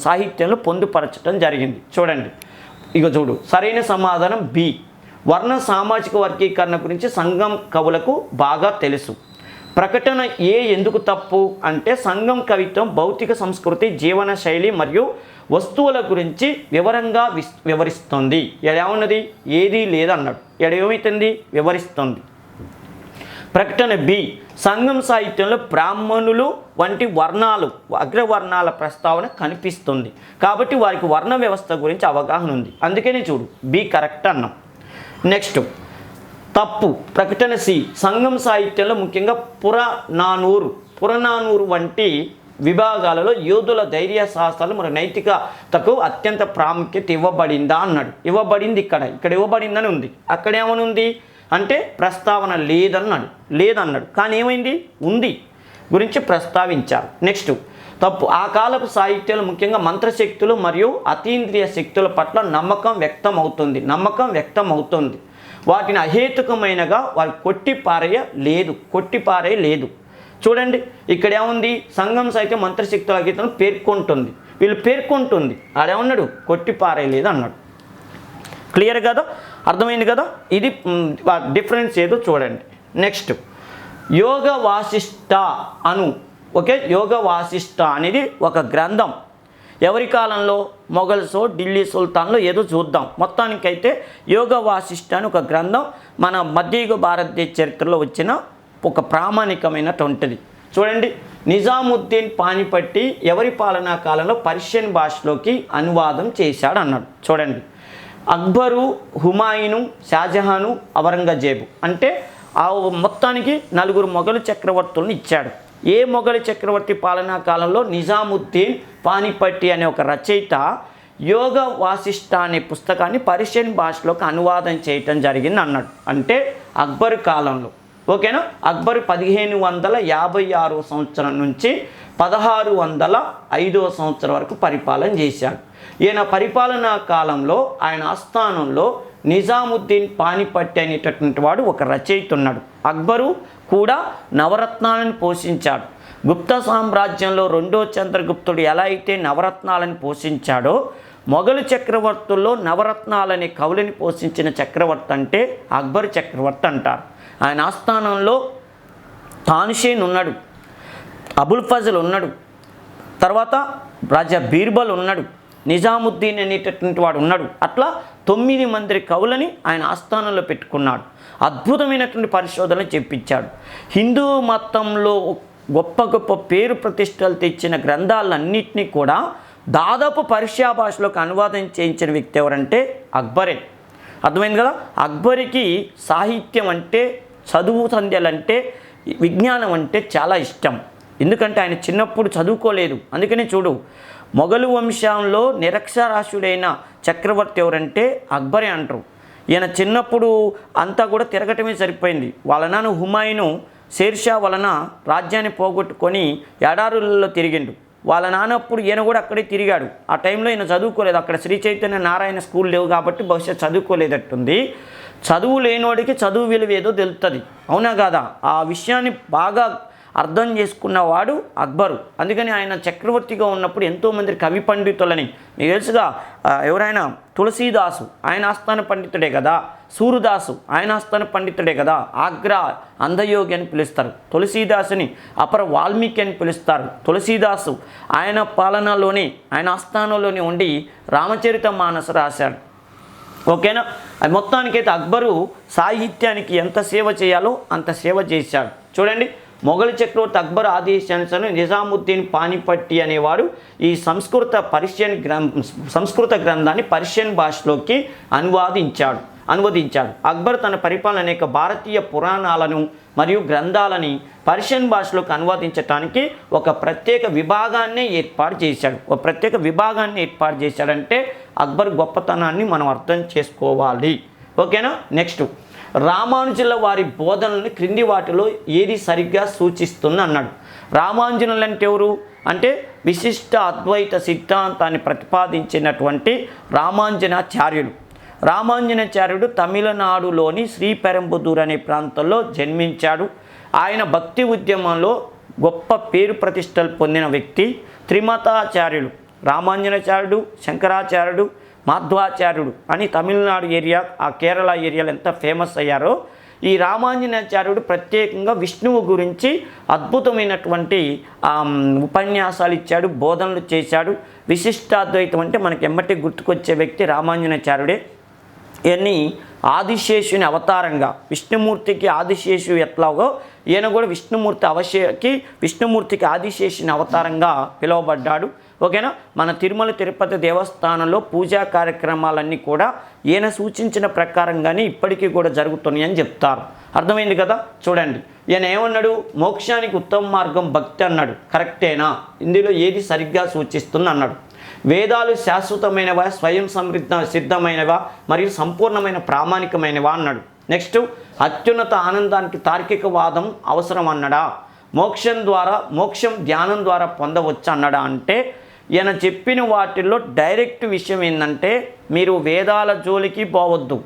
సాహిత్యంలో పొందుపరచడం జరిగింది. చూడండి, ఇక చూడు, సరైన సమాధానం బి. వర్ణ సామాజిక వర్గీకరణ గురించి సంఘం కవులకు బాగా తెలుసు. ప్రకటన ఏ ఎందుకు తప్పు అంటే సంఘం కవిత్వం భౌతిక సంస్కృతి, జీవన శైలి మరియు వస్తువుల గురించి వివరంగా వివరిస్తుంది. ఏమన్నది? ఏది లేదన్నాడు. ఏమవుతుంది? వివరిస్తుంది. ప్రకటన బి. సంఘం సాహిత్యంలో బ్రాహ్మణులు వంటి వర్ణాలు, అగ్రవర్ణాల ప్రస్తావన కనిపిస్తుంది కాబట్టి వారికి వర్ణ వ్యవస్థ గురించి అవగాహన ఉంది. అందుకని చూడు, బి కరెక్ట్ అన్నాం. నెక్స్ట్, తప్పు. ప్రకటన సి. సంఘం సాహిత్యంలో ముఖ్యంగా పురనానూరు వంటి విభాగాలలో యోధుల ధైర్య సాహసాలు మరియు నైతికతకు అత్యంత ప్రాముఖ్యత ఇవ్వబడిందా అన్నాడు. ఇవ్వబడింది. ఇక్కడ ఇవ్వబడిందని ఉంది. అక్కడ ఏమని ఉంది అంటే ప్రస్తావన లేదన్నాడు. కానీ ఏమైంది? ఉంది గురించి ప్రస్తావించారు. నెక్స్ట్, తప్పు. ఆ కాలపు సాహిత్యంలో ముఖ్యంగా మంత్రశక్తులు మరియు అతీంద్రియ శక్తుల పట్ల నమ్మకం వ్యక్తం అవుతుంది. వాటిని అహేతుకమైనగా వారు కొట్టిపారేయలేదు. చూడండి, ఇక్కడ ఏముంది? సంఘం సాహిత్యం మంత్రశక్తుల గీతను పేర్కొంటుంది. వీళ్ళు పేర్కొంటుంది. ఆడేమన్నాడు? కొట్టిపారేయలేదు అన్నాడు. క్లియర్ కదా? అర్థమైంది కదా? ఇది డిఫరెన్స్ ఏదో చూడండి. నెక్స్ట్, యోగ వాసిష్ట ఓకే, యోగ వాసిష్ట అనేది ఒక గ్రంథం. ఎవరి కాలంలో? మొఘల్సో ఢిల్లీ సుల్తాన్లో ఏదో చూద్దాం. మొత్తానికైతే యోగ వాసిష్ట అని ఒక గ్రంథం మన మధ్యయుగ భారతదేశ చరిత్రలో వచ్చిన ఒక ప్రామాణికమైనటువంటిది. చూడండి, నిజాముద్దీన్ పానిపట్టి ఎవరి పాలనా కాలంలో పర్షియన్ భాషలోకి అనువాదం చేశాడు అన్నాడు. చూడండి, అక్బరు, హుమాయూను, షాజహాను, ఔరంగజేబు అంటే ఆ మొత్తానికి 4 మొఘలు చక్రవర్తులను ఇచ్చాడు. ఏ మొఘలు చక్రవర్తి పాలనా కాలంలో? నిజాముద్దీన్ పానిపట్టి అనే ఒక రచయిత యోగ వాసిష్ట అనే పుస్తకాన్ని పర్షియన్ భాషలోకి అనువాదం చేయటం జరిగింది అన్నాడు. అంటే అక్బర్ కాలంలో. ఓకేనా? అక్బర్ 1556 సంవత్సరం నుంచి 1605 సంవత్సరం వరకు పరిపాలన చేశాడు. ఈయన పరిపాలనా కాలంలో ఆయన ఆస్థానంలో నిజాముద్దీన్ పానిపట్టి అనేటటువంటి వాడు ఒక రచయిత ఉన్నాడు. అక్బరు కూడా నవరత్నాలను పోషించాడు. గుప్త సామ్రాజ్యంలో 2వ చంద్రగుప్తుడు ఎలా అయితే నవరత్నాలను పోషించాడో మొఘలు చక్రవర్తుల్లో నవరత్నాలనే కవులని పోషించిన చక్రవర్తి అంటే అక్బర్ చక్రవర్తి అంటారు. ఆయన ఆస్థానంలో తాన్షేన్ ఉన్నాడు, అబుల్ ఫజల్ ఉన్నాడు, తర్వాత రాజా బీర్బల్ ఉన్నాడు, నిజాముద్దీన్ అనేటటువంటి వాడు ఉన్నాడు. అట్లా 9 మంది కవులని ఆయన ఆస్థానంలో పెట్టుకున్నాడు. అద్భుతమైనటువంటి పరిశోధనలు చేపించాడు. హిందూ మతంలో గొప్ప గొప్ప పేరు ప్రతిష్టలు తెచ్చిన గ్రంథాలన్నింటినీ కూడా దాదాపు పర్షియా భాషలోకి అనువాదం చేయించిన వ్యక్తి ఎవరంటే అక్బరే. అర్థమైంది కదా? అక్బర్కి సాహిత్యం అంటే, చదువు సంధ్యలంటే, విజ్ఞానం అంటే చాలా ఇష్టం. ఎందుకంటే ఆయన చిన్నప్పుడు చదువుకోలేదు. అందుకని చూడు, మొఘలు వంశంలో నిరక్షరాస్యుడైన చక్రవర్తి ఎవరంటే అక్బరే అంటారు. ఈయన చిన్నప్పుడు అంతా కూడా తిరగటమే సరిపోయింది. వాళ్ళ నాన్న హుమాయూను షేర్షా వలన రాజ్యాన్ని పోగొట్టుకొని ఎడారులలో తిరిగిండు. వాళ్ళ నాన్నప్పుడు ఈయన కూడా అక్కడే తిరిగాడు. ఆ టైంలో ఈయన చదువుకోలేదు. అక్కడ శ్రీ చైతన్య నారాయణ స్కూల్ లేవు కాబట్టి బహుశా చదువుకోలేదట్టుంది. చదువు లేనివాడికి చదువు విలువ ఏదో తెలుస్తుంది. అవునా కాదా? ఆ విషయాన్ని బాగా అర్థం చేసుకున్నవాడు అక్బరు. అందుకని ఆయన చక్రవర్తిగా ఉన్నప్పుడు ఎంతోమంది కవి పండితులని, మీకు తెలుసుగా, ఎవరైనా తులసీదాసు ఆయన ఆస్థాన పండితుడే కదా, సూర్యదాసు ఆయన ఆస్థాన పండితుడే కదా, ఆగ్రా అందయోగి అని పిలుస్తారు. తులసీదాసుని అపర వాల్మీకి అని పిలుస్తారు. తులసీదాసు ఆయన పాలనలోనే, ఆయన ఆస్థానంలోనే ఉండి రామచరిత మానస రాశాడు. ఓకేనా. అది మొత్తానికైతే అక్బరు సాహిత్యానికి ఎంత సేవ చేయాలో అంత సేవ చేశాడు. చూడండి, మొఘల్ చక్రవర్తి అక్బర్ ఆదేశానుసారం నిజాముద్దీన్ పానిపట్టి అనేవాడు ఈ సంస్కృత గ్రంథాన్ని పర్షియన్ భాషలోకి అనువదించాడు. అక్బర్ తన పరిపాలన అనేక భారతీయ పురాణాలను మరియు గ్రంథాలని పర్షియన్ భాషలోకి అనువదించడానికి ఒక ప్రత్యేక విభాగాన్ని ఏర్పాటు చేశాడంటే అక్బర్ గొప్పతనాన్ని మనం అర్థం చేసుకోవాలి. ఓకేనా. నెక్స్ట్, రామానుజుల వారి బోధనలను క్రింది వాటిలో ఏది సరిగ్గా సూచిస్తుంది అన్నాడు. రామానుజులు అంటే ఎవరు అంటే విశిష్ట అద్వైత సిద్ధాంతాన్ని ప్రతిపాదించినటువంటి రామానుజనాచార్యుడు తమిళనాడులోని శ్రీపెరంబుదూర్ అనే ప్రాంతంలో జన్మించాడు. ఆయన భక్తి ఉద్యమంలో గొప్ప పేరు ప్రతిష్టలు పొందిన వ్యక్తి. త్రిమతాచార్యులు రామానుజనాచార్యుడు, శంకరాచార్యుడు, మాధ్వాచార్యుడు అని తమిళనాడు ఏరియా, ఆ కేరళ ఏరియాలో ఎంత ఫేమస్ అయ్యారో, ఈ రామానుజనాచార్యుడు ప్రత్యేకంగా విష్ణువు గురించి అద్భుతమైనటువంటి ఉపన్యాసాలు ఇచ్చాడు, బోధనలు చేశాడు. విశిష్టాద్వైతం అంటే మనకి ఎమ్మటి గుర్తుకొచ్చే వ్యక్తి రామానుజనాచార్యుడే. ఇవన్నీ ఆదిశేషుని అవతారంగా, విష్ణుమూర్తికి ఆదిశేషు ఎట్లాగో ఈయన కూడా విష్ణుమూర్తికి ఆదిశేషుని అవతారంగా పిలువబడ్డాడు. ఓకేనా. మన తిరుమల తిరుపతి దేవస్థానంలో పూజా కార్యక్రమాలన్నీ కూడా ఈయన సూచించిన ప్రకారంగానే ఇప్పటికీ కూడా జరుగుతున్నాయి అని చెప్తారు. అర్థమైంది కదా. చూడండి, ఈయన ఏమన్నాడు, మోక్షానికి ఉత్తమ మార్గం భక్తి అన్నాడు. కరెక్టేనా? ఇందులో ఏది సరిగ్గా సూచిస్తుంది అన్నాడు. వేదాలు శాశ్వతమైనవా, స్వయం సిద్ధమైనవా మరియు సంపూర్ణమైన ప్రామాణికమైనవా అన్నాడు. నెక్స్ట్, అత్యున్నత ఆనందానికి తార్కిక వాదం అవసరం అన్నాడా. మోక్షం ధ్యానం ద్వారా పొందవచ్చు అన్నాడా. అంటే ఈయన చెప్పిన వాటిల్లో డైరెక్ట్ విషయం ఏంటంటే, మీరు వేదాల జోలికి పోవద్దు,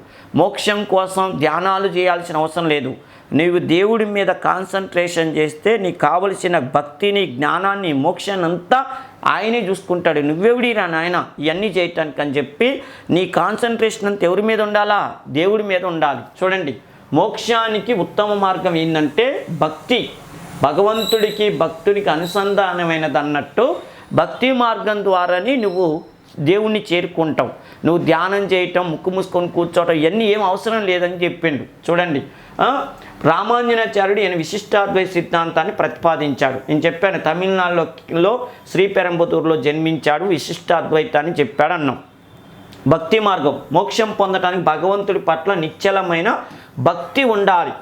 మోక్షం కోసం ధ్యానాలు చేయాల్సిన అవసరం లేదు. నీవు దేవుడి మీద కాన్సన్ట్రేషన్ చేస్తే నీకు కావలసిన భక్తిని, జ్ఞానాన్ని, మోక్షాన్ని అంతా ఆయనే చూసుకుంటాడు. నువ్వెవడిరా నాయన ఇవన్నీ చేయటానికి అని చెప్పి నీ కాన్సన్ట్రేషన్ అంతా ఎవరి మీద ఉండాలా? దేవుడి మీద ఉండాలి. చూడండి, మోక్షానికి ఉత్తమ మార్గం ఏంటంటే భక్తి. భగవంతుడికి భక్తునికి అనుసంధానమైనది అన్నట్టు భక్తి మార్గం ద్వారానే నువ్వు దేవుణ్ణి చేరుకుంటావు. నువ్వు ధ్యానం చేయటం, ముక్కు మూసుకొని కూర్చోవటం ఇవన్నీ ఏం అవసరం లేదని చెప్పిండు. చూడండి, రామానుజనాచార్యుడు ఈయన విశిష్టాద్వైత సిద్ధాంతాన్ని ప్రతిపాదించాడు. నేను చెప్పాను, తమిళనాడులో శ్రీపెరంబుదూరులో జన్మించాడు, విశిష్టాద్వైతాన్ని చెప్పాడు అన్నాం. భక్తి మార్గం, మోక్షం పొందడానికి భగవంతుడి పట్ల నిశ్చలమైన భక్తి ఉండాలి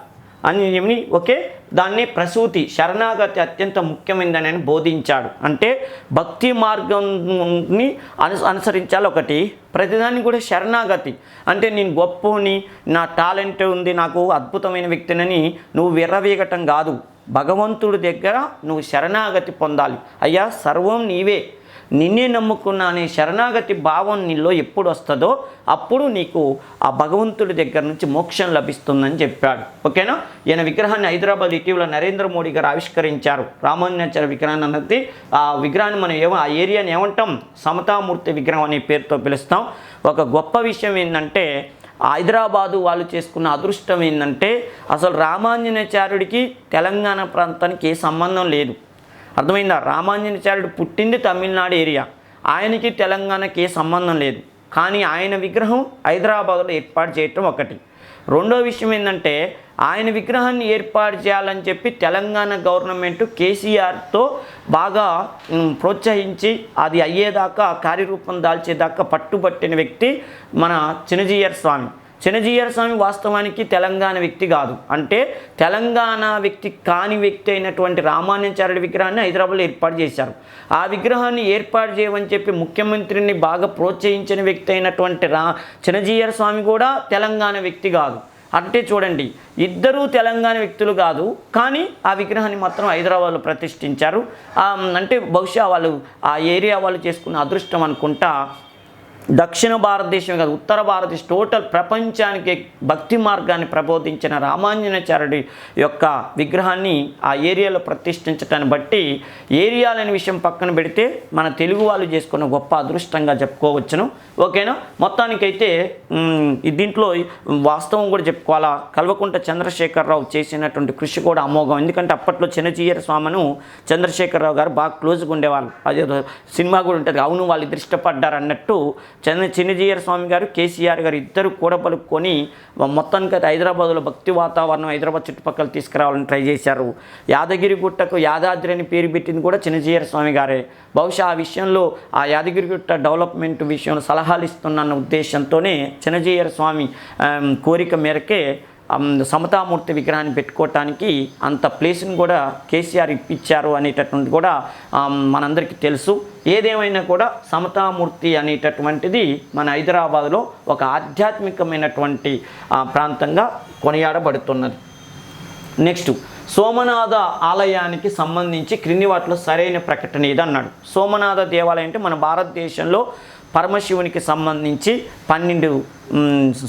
అని ఓకే, దాన్ని ప్రసూతి, శరణాగతి అత్యంత ముఖ్యమైనదని ఆయన బోధించాడు. అంటే భక్తి మార్గాన్ని అనుసరించాలి. ఒకటి, ప్రతిదాన్ని కూడా శరణాగతి అంటే నేను గొప్పని, నా టాలెంట్ ఉంది, నాకు అద్భుతమైన వ్యక్తినని నువ్వు విర్రవీగటం కాదు. భగవంతుడి దగ్గర నువ్వు శరణాగతి పొందాలి. అయ్యా సర్వం నీవే, నిన్నే నమ్ముకున్నా అనే శరణాగతి భావం నీలో ఎప్పుడు వస్తుందో అప్పుడు నీకు ఆ భగవంతుడి దగ్గర నుంచి మోక్షం లభిస్తుందని చెప్పాడు. ఓకేనా. ఈయన విగ్రహాన్ని హైదరాబాద్ ఇటీవల నరేంద్ర మోడీ గారు ఆవిష్కరించారు. రామానుజాచార్య విగ్రహాన్ని అన్నది ఆ విగ్రహాన్ని మనం ఆ ఏరియాని ఏమంటాం, సమతామూర్తి విగ్రహం అనే పేరుతో పిలుస్తాం. ఒక గొప్ప విషయం ఏంటంటే, హైదరాబాదు వాళ్ళు చేసుకున్న అదృష్టం ఏంటంటే, అసలు రామానుజాచార్యుడికి తెలంగాణ ప్రాంతానికి ఏ సంబంధం లేదు. అర్థమైందా. రామానుజాచార్యుడు పుట్టింది తమిళనాడు ఏరియా, ఆయనకి తెలంగాణకి ఏ సంబంధం లేదు. కానీ ఆయన విగ్రహం హైదరాబాద్లో ఏర్పాటు చేయటం ఒకటి. రెండో విషయం ఏంటంటే, ఆయన విగ్రహాన్ని ఏర్పాటు చేయాలని చెప్పి తెలంగాణ గవర్నమెంట్ కేసీఆర్తో బాగా ప్రోత్సహించి అది అయ్యేదాకా, కార్యరూపం దాల్చేదాకా పట్టుబట్టిన వ్యక్తి మన చినజీయర్ స్వామి. చినజీయర్ స్వామి వాస్తవానికి తెలంగాణ వ్యక్తి కాదు. అంటే తెలంగాణ వ్యక్తి కాని వ్యక్తి అయినటువంటి రామానుజాచార్యుడి విగ్రహాన్ని హైదరాబాద్లో ఏర్పాటు చేశారు. ఆ విగ్రహాన్ని ఏర్పాటు చేయమని చెప్పి ముఖ్యమంత్రిని బాగా ప్రోత్సహించిన వ్యక్తి అయినటువంటి చినజీయర్ స్వామి కూడా తెలంగాణ వ్యక్తి కాదు. అంటే చూడండి, ఇద్దరూ తెలంగాణ వ్యక్తులు కాదు, కానీ ఆ విగ్రహాన్ని మాత్రం హైదరాబాద్లో ప్రతిష్ఠించారు. అంటే బహుశా వాళ్ళు ఆ ఏరియా వాళ్ళు చేసుకున్న అదృష్టం అనుకుంటా. దక్షిణ భారతదేశం కాదు, ఉత్తర భారతదేశం, టోటల్ ప్రపంచానికి భక్తి మార్గాన్ని ప్రబోధించిన రామానుజాచార్యుడి యొక్క విగ్రహాన్ని ఆ ఏరియాలో ప్రతిష్ఠించటాన్ని బట్టి ఏరియాలని విషయం పక్కన పెడితే మన తెలుగు వాళ్ళు చేసుకున్న గొప్ప అదృష్టంగా చెప్పుకోవచ్చును. ఓకేనా. మొత్తానికైతే దీంట్లో వాస్తవం కూడా చెప్పుకోవాలా, కల్వకుంట్ల చంద్రశేఖరరావు చేసినటువంటి కృషి కూడా అమోఘం. ఎందుకంటే అప్పట్లో చినజీయర్ స్వామిను చంద్రశేఖరరావు గారు బాగా క్లోజ్గా ఉండేవాళ్ళు. అదే సినిమా కూడా ఉంటుంది, అవును వాళ్ళు ఇష్టపడ్డారు అన్నట్టు చిన్నజీయర్ స్వామి గారు, కేసీఆర్ గారు ఇద్దరు కూడబలుక్కొని మొత్తానికి హైదరాబాద్లో భక్తి వాతావరణం హైదరాబాద్ చుట్టుపక్కల తీసుకురావాలని ట్రై చేశారు. యాదగిరిగుట్టకు యాదాద్రి అని పేరు పెట్టింది కూడా చిన్నజీయర్ స్వామి గారే. బహుశా ఆ విషయంలో ఆ యాదగిరిగుట్ట డెవలప్మెంట్ విషయంలో సలహాలు ఇస్తున్న ఉద్దేశంతోనే చిన్నజీయర్ స్వామి కోరిక మేరకే సమతామూర్తి విగ్రహాన్ని పెట్టుకోవటానికి అంత ప్లేస్ని కూడా కేసీఆర్ ఇప్పించారు అనేటటువంటి కూడా మనందరికీ తెలుసు. ఏదేమైనా కూడా సమతామూర్తి అనేటటువంటిది మన హైదరాబాద్లో ఒక ఆధ్యాత్మికమైనటువంటి ప్రాంతంగా కొనియాడబడుతున్నది. నెక్స్ట్, సోమనాథ ఆలయానికి సంబంధించి క్రింది వాటిలో సరైన ప్రకటన ఇది అన్నాడు. సోమనాథ దేవాలయం అంటే మన భారతదేశంలో పరమశివునికి సంబంధించి 12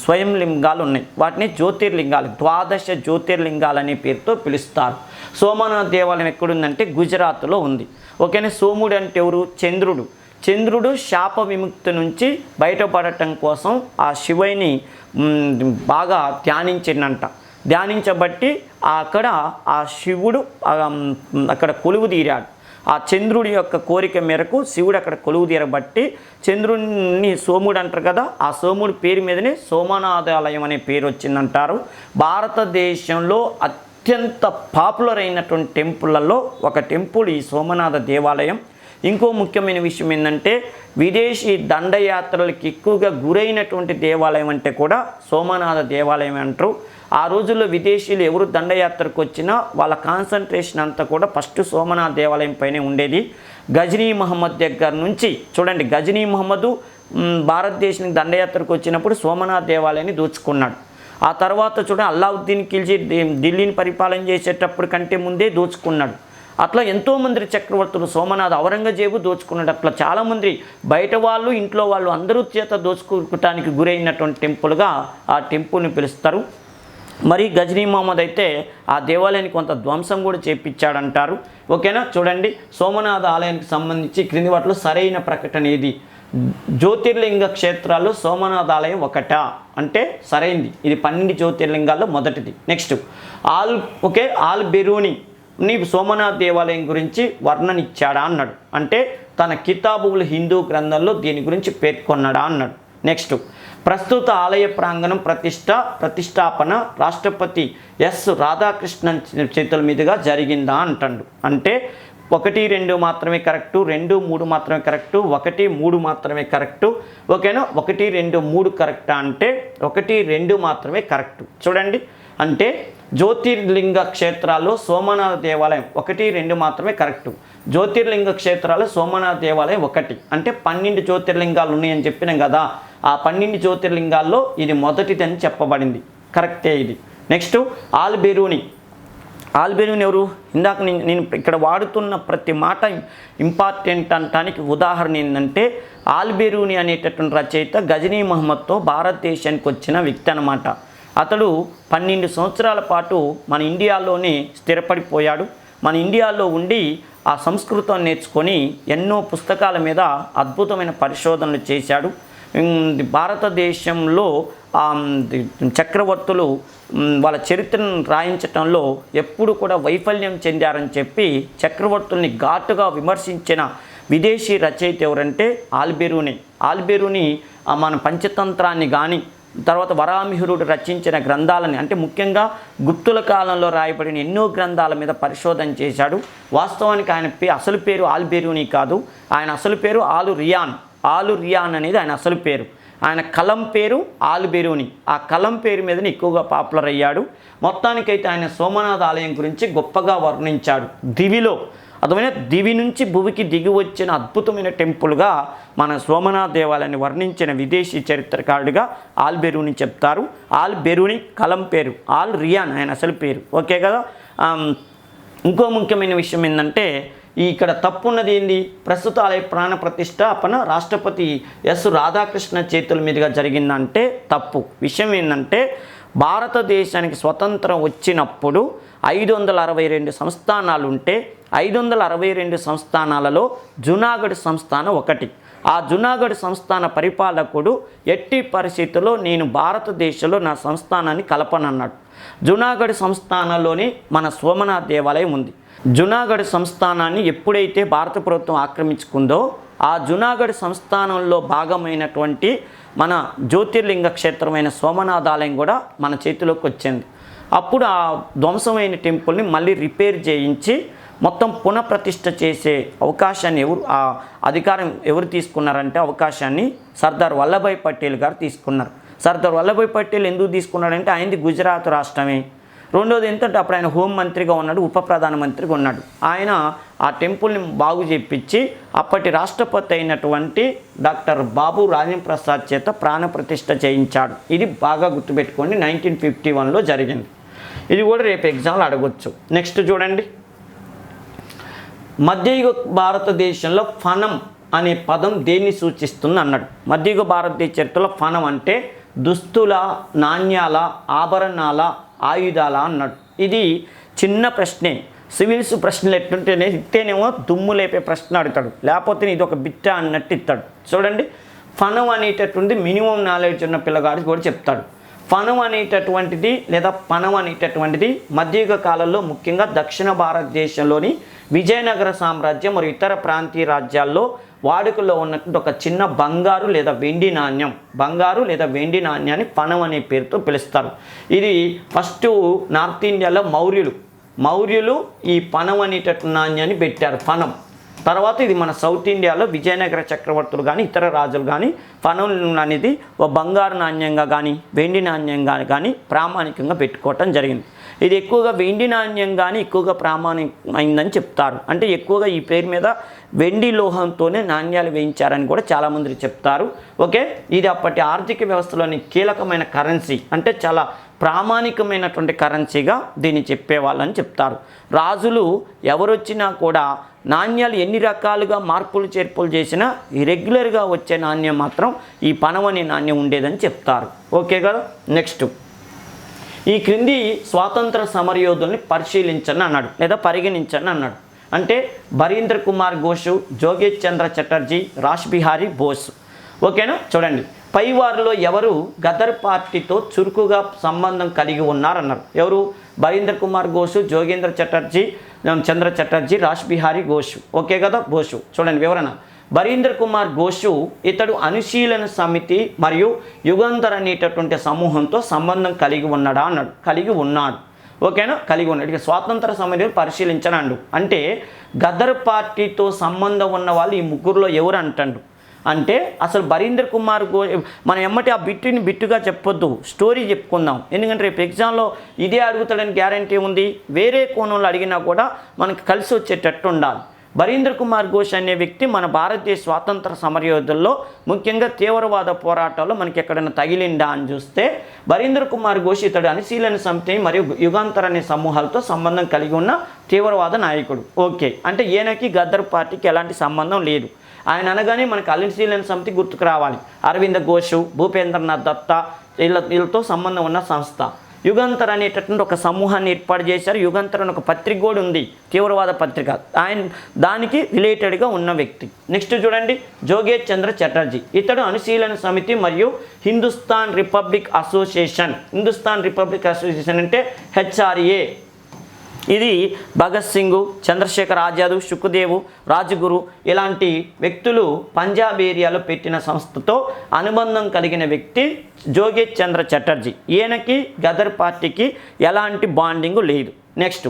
స్వయం లింగాలు ఉన్నాయి. వాటిని జ్యోతిర్లింగాలు, 12 జ్యోతిర్లింగాలు అనే పేరుతో పిలుస్తారు. సోమనాథ దేవాలయం ఎక్కడుందంటే గుజరాత్లో ఉంది. ఓకేనా. సోముడు అంటే ఎవరు? చంద్రుడు. చంద్రుడు శాప విముక్తి నుంచి బయటపడటం కోసం ఆ శివుని బాగా ధ్యానించిందంట. ధ్యానించబట్టి అక్కడ ఆ శివుడు అక్కడ కొలువు తీరాడు. ఆ చంద్రుడి యొక్క కోరిక మేరకు శివుడు అక్కడ కొలువు తీరబట్టి చంద్రుడిని సోముడు అంటారు కదా, ఆ సోముడి పేరు మీదనే సోమనాథాలయం అనే పేరు వచ్చిందంటారు. భారతదేశంలో అత్యంత పాపులర్ అయినటువంటి టెంపుల్లలో ఒక టెంపుల్ ఈ సోమనాథ దేవాలయం. ఇంకో ముఖ్యమైన విషయం ఏంటంటే విదేశీ దండయాత్రలకు ఎక్కువగా గురైనటువంటి దేవాలయం అంటే కూడా సోమనాథ దేవాలయం అంటారు. ఆ రోజుల్లో విదేశీయులు ఎవరు దండయాత్రకు వచ్చినా వాళ్ళ కాన్సన్ట్రేషన్ అంతా కూడా ఫస్ట్ సోమనాథ దేవాలయం పైనే ఉండేది. గజనీ మహమ్మద్ దగ్గర నుంచి చూడండి, గజనీ మహమ్మదు భారతదేశానికి దండయాత్రకు వచ్చినప్పుడు సోమనాథ దేవాలయాన్ని దోచుకున్నాడు. ఆ తర్వాత చూడండి అల్లావుద్దీన్ ఖిల్జీ ఢిల్లీని పరిపాలన చేసేటప్పుడు కంటే ముందే దోచుకున్నాడు. అట్లా ఎంతోమంది చక్రవర్తులు సోమనాథ్, ఔరంగజేబు దోచుకున్నాడు. అట్లా చాలామంది బయట వాళ్ళు ఇంట్లో వాళ్ళు అందరూ చేత దోచుకోవటానికి గురైనటువంటి టెంపుల్గా ఆ టెంపుల్ని పిలుస్తారు. మరి గజనీ మహమ్మద్ అయితే ఆ దేవాలయానికి కొంత ధ్వంసం కూడా చేపించాడంటారు. ఓకేనా. చూడండి, సోమనాథ ఆలయానికి సంబంధించి క్రింది వాటిలో సరైన ప్రకటన ఏది? జ్యోతిర్లింగ క్షేత్రాల్లో సోమనాథ ఆలయం ఒకటా అంటే సరైంది. ఇది 12 జ్యోతిర్లింగాల్లో మొదటిది. నెక్స్ట్, ఆల్ బెరూని సోమనాథ్ దేవాలయం గురించి వర్ణనిచ్చాడా అన్నాడు. అంటే తన కితాబుల్ హిందూ గ్రంథంలో దీని గురించి పేర్కొన్నాడా అన్నాడు. నెక్స్ట్, ప్రస్తుత ఆలయ ప్రాంగణం ప్రతిష్టాపన రాష్ట్రపతి ఎస్ రాధాకృష్ణన్ చేతుల మీదుగా జరిగిందా అంటాడు. అంటే 1, 2 మాత్రమే కరెక్టు, 2, 3 మాత్రమే కరెక్టు, 1, 3 మాత్రమే కరెక్టు. ఓకేనా. 1, 2, 3 కరెక్టా అంటే 1, 2 మాత్రమే కరెక్టు. చూడండి, అంటే జ్యోతిర్లింగ క్షేత్రాల్లో సోమనాథ దేవాలయం 1, 2 మాత్రమే కరెక్టు. జ్యోతిర్లింగ క్షేత్రాల్లో సోమనాథ దేవాలయం 1 అంటే 12 జ్యోతిర్లింగాలు ఉన్నాయని చెప్పినాం కదా. ఆ 12 జ్యోతిర్లింగాల్లో ఇది మొదటిదని చెప్పబడింది. కరెక్టే ఇది. నెక్స్ట్, ఆల్ బెరూని ఎవరు? ఇందాక నేను ఇక్కడ వాడుతున్న ప్రతి మాట ఇంపార్టెంట్ అనటానికి ఉదాహరణ ఏంటంటే ఆల్ బెరూని అనేటటువంటి రచయిత గజనీ మహమ్మద్తో భారతదేశానికి వచ్చిన వ్యక్తి అన్నమాట. అతడు 12 సంవత్సరాల పాటు మన ఇండియాలోనే స్థిరపడిపోయాడు. మన ఇండియాలో ఉండి ఆ సంస్కృతం నేర్చుకొని ఎన్నో పుస్తకాల మీద అద్భుతమైన పరిశోధనలు చేశాడు. భారతదేశంలో చక్రవర్తులు వాళ్ళ చరిత్రను రాయించటంలో ఎప్పుడు కూడా వైఫల్యం చెందారని చెప్పి చక్రవర్తుల్ని ఘాటుగా విమర్శించిన విదేశీ రచయిత ఎవరంటే ఆల్ బెరూని మన పంచతంత్రాన్ని కానీ తర్వాత వరామిహిరుడు రచించిన గ్రంథాలని అంటే ముఖ్యంగా గుప్తుల కాలంలో రాయబడిన ఎన్నో గ్రంథాల మీద పరిశోధన చేశాడు. వాస్తవానికి ఆయన అసలు పేరు ఆల్ బెరూని కాదు. ఆయన అసలు పేరు ఆలు రియాన్ అనేది ఆయన అసలు పేరు. ఆయన కలం పేరు ఆల్ బెరూని. ఆ కలం పేరు మీదనే ఎక్కువగా పాపులర్ అయ్యాడు. మొత్తానికైతే ఆయన సోమనాథ ఆలయం గురించి గొప్పగా వర్ణించాడు. దివి నుంచి భూమికి దిగి వచ్చిన అద్భుతమైన టెంపుల్గా మన సోమనాథ దేవాలయాన్ని వర్ణించిన విదేశీ చరిత్రకారుడిగా ఆల్ బెరూని చెప్తారు. ఆల్ బెరూని కలం పేరు, ఆల్ రియాన్ ఆయన అసలు పేరు. ఓకే కదా. ఇంకో ముఖ్యమైన విషయం ఏంటంటే ఇక్కడ తప్పున్నది ఏంది? ప్రస్తుత ఆలయ ప్రాణ ప్రతిష్టాపన రాష్ట్రపతి ఎస్ రాధాకృష్ణ చేతుల మీదుగా జరిగిందంటే తప్పు. విషయం ఏంటంటే భారతదేశానికి స్వతంత్రం వచ్చినప్పుడు 562 సంస్థానాలు ఉంటే 562 సంస్థానాలలో జునాగఢ్ సంస్థానం ఒకటి. ఆ జునాగఢ్ సంస్థాన పరిపాలకుడు ఎట్టి పరిస్థితుల్లో నేను భారతదేశంలో నా సంస్థానాన్ని కలపనన్నాడు. జునాగఢ్ సంస్థానంలోని మన సోమనాథ్ దేవాలయం ఉంది. జునాగఢ్ సంస్థానాన్ని ఎప్పుడైతే భారత ప్రభుత్వం ఆక్రమించుకుందో ఆ జునాగఢ్ సంస్థానంలో భాగమైనటువంటి మన జ్యోతిర్లింగ క్షేత్రమైన సోమనాథ ఆలయం కూడా మన చేతిలోకి వచ్చింది. అప్పుడు ఆ ధ్వంసమైన టెంపుల్ని మళ్ళీ రిపేర్ చేయించి మొత్తం పునఃప్రతిష్ఠ చేసే అవకాశాన్ని అధికారం ఎవరు తీసుకున్నారంటే అవకాశాన్ని సర్దార్ వల్లభాయ్ పటేల్ గారు తీసుకున్నారు. సర్దార్ వల్లభాయ్ పటేల్ ఎందుకు తీసుకున్నాడంటే ఆయనది గుజరాత్ రాష్ట్రమే. రెండోది ఏంటంటే అప్పుడు ఆయన హోంమంత్రిగా ఉన్నాడు, ఉప ప్రధానమంత్రిగా ఉన్నాడు. ఆయన ఆ టెంపుల్ని బాగు చేయించి అప్పటి రాష్ట్రపతి అయినటువంటి డాక్టర్ బాబు రాజేంద్ర ప్రసాద్ చేత ప్రాణప్రతిష్ఠ చేయించాడు. ఇది బాగా గుర్తుపెట్టుకోండి, 1951లో జరిగింది. ఇది కూడా రేపు ఎగ్జామ్లో అడగొచ్చు. నెక్స్ట్ చూడండి, మధ్యయుగ భారతదేశంలో ఫనం అనే పదం దేన్ని సూచిస్తుంది అన్నాడు. మధ్యయుగ భారతదేశ చరిత్రలో ఫనం అంటే దుస్తుల, నాణ్యాల, ఆభరణాల, ఆయుధాల అన్నాడు. ఇది చిన్న ప్రశ్నే. సివిల్స్ ప్రశ్నలు ఎట్లుంటేనే ఇస్తేనేమో దుమ్ము లేపే ప్రశ్న అడుగుతాడు, లేకపోతే ఇది ఒక బిట్ట అన్నట్టు ఇస్తాడు. చూడండి, ఫనం అనేటటువంటి మినిమం నాలెడ్జ్ ఉన్న పిల్లగాడికి కూడా చెప్తాడు. ఫనం అనేటటువంటిది లేదా పనం అనేటటువంటిది మధ్యయుగ కాలంలో ముఖ్యంగా దక్షిణ భారతదేశంలోని విజయనగర సామ్రాజ్యం మరియు ఇతర ప్రాంతీయ రాజ్యాల్లో వాడుకలో ఉన్నటువంటి ఒక చిన్న బంగారు లేదా వెండి నాణ్యం, బంగారు లేదా వెండి నాణ్యాన్ని పనం అనే పేరుతో పిలుస్తారు. ఇది ఫస్ట్ నార్త్ ఇండియాలో మౌర్యులు ఈ పనం అనేటటువంటి నాణ్యాన్ని పెట్టారు, పనం. తర్వాత ఇది మన సౌత్ ఇండియాలో విజయనగర చక్రవర్తులు కానీ ఇతర రాజులు కానీ పనం అనేది ఒక బంగారు నాణ్యంగా కానీ వెండి నాణ్యంగా కానీ ప్రామాణికంగా పెట్టుకోవటం జరిగింది. ఇది ఎక్కువగా వెండి నాణ్యం కానీ ఎక్కువగా ప్రామాణికమైందని చెప్తారు. అంటే ఎక్కువగా ఈ పేరు మీద వెండి లోహంతోనే నాణ్యాలు వేయించారని కూడా చాలామంది చెప్తారు. ఓకే, ఇది అప్పటి ఆర్థిక వ్యవస్థలోని కీలకమైన కరెన్సీ, అంటే చాలా ప్రామాణికమైనటువంటి కరెన్సీగా దీన్ని చెప్పేవాళ్ళని చెప్తారు. రాజులు ఎవరొచ్చినా కూడా నాణ్యాలు ఎన్ని రకాలుగా మార్పులు చేర్పులు చేసినా ఈ రెగ్యులర్గా వచ్చే నాణ్యం మాత్రం ఈ పనం అనే నాణ్యం ఉండేదని చెప్తారు. ఓకే కదా. నెక్స్ట్, ఈ క్రింది స్వాతంత్ర సమరయోధుల్ని పరిశీలించని అన్నాడు లేదా పరిగణించని అన్నాడు. అంటే బరీంద్ర కుమార్ ఘోష్, జోగేష్ చంద్ర చటర్జీ, రాష్ బిహారీ బోస్. ఓకేనా. చూడండి, పై వారిలో ఎవరు గదర్ పార్టీతో చురుకుగా సంబంధం కలిగి ఉన్నారన్నారు. ఎవరు? బరీంద్ర కుమార్ ఘోష్, జోగేంద్ర చటర్జీ, చంద్ర చటర్జీ, రాష్ బిహారీ ఘోష్. ఓకే కదా. బోసు చూడండి వివరణ. బరీంద్ర కుమార్ ఘోష్ ఇతడు అనుశీలన సమితి మరియు యుగంధర్ అనేటటువంటి సమూహంతో సంబంధం కలిగి ఉన్నాడా అన్నాడు. కలిగి ఉన్నాడు. ఓకేనా, కలిగి ఉన్నాడు. ఇక స్వాతంత్ర సమయం పరిశీలించనండు. అంటే గదర్ పార్టీతో సంబంధం ఉన్న వాళ్ళు ఈ ముగ్గురులో ఎవరు అంటాడు అంటే అసలు బరీంద్ర కుమార్ మనం ఎమ్మటి ఆ బిట్టుగా చెప్పొద్దు, స్టోరీ చెప్పుకుందాం. ఎందుకంటే రేపు ఎగ్జామ్లో ఇదే అడుగుతాడని గ్యారంటీ ఉంది. వేరే కోణంలో అడిగినా కూడా మనకు కలిసి వచ్చేటట్టు ఉండాలి. బరీంద్ర కుమార్ ఘోష్ అనే వ్యక్తి మన భారతదేశ స్వాతంత్ర సమరయోధుల్లో ముఖ్యంగా తీవ్రవాద పోరాటాల్లో మనకి ఎక్కడైనా తగిలిండా అని చూస్తే బరీంద్ర కుమార్ ఘోష్ ఇతడు అనుశీలన సమితి మరియు యుగాంతర్ అనే సమూహాలతో సంబంధం కలిగి ఉన్న తీవ్రవాద నాయకుడు. ఓకే, అంటే ఈయనకి గద్దర్ పార్టీకి ఎలాంటి సంబంధం లేదు. ఆయన అనగానే మనకు అనుశీలన సమితి గుర్తుకు రావాలి. అరవింద ఘోష్, భూపేంద్రనాథ్ దత్తా వీళ్ళతో సంబంధం ఉన్న సంస్థ. యుగంతర్ అనేటటువంటి ఒక సమూహాన్ని ఏర్పాటు చేశారు. యుగంతర్ అని ఒక పత్రిక కూడా ఉంది, తీవ్రవాద పత్రిక. ఆయన దానికి రిలేటెడ్గా ఉన్న వ్యక్తి. నెక్స్ట్ చూడండి, జోగేష్ చంద్ర చటర్జీ. ఇతడు అనుశీలన సమితి మరియు Hindustan republic association. Hindustan republic association అంటే HRA. ఇది భగత్ సింగ్, చంద్రశేఖర్ ఆజాద్, సుఖ్దేవ్, రాజ్గురు ఇలాంటి వ్యక్తులు పంజాబ్ ఏరియాలో పెట్టిన సంస్థతో అనుబంధం కలిగిన వ్యక్తి జోగేష్ చంద్ర చటర్జీ. ఈయనకి గదర్ పార్టీకి ఎలాంటి బాండింగ్ లేదు. నెక్స్ట్,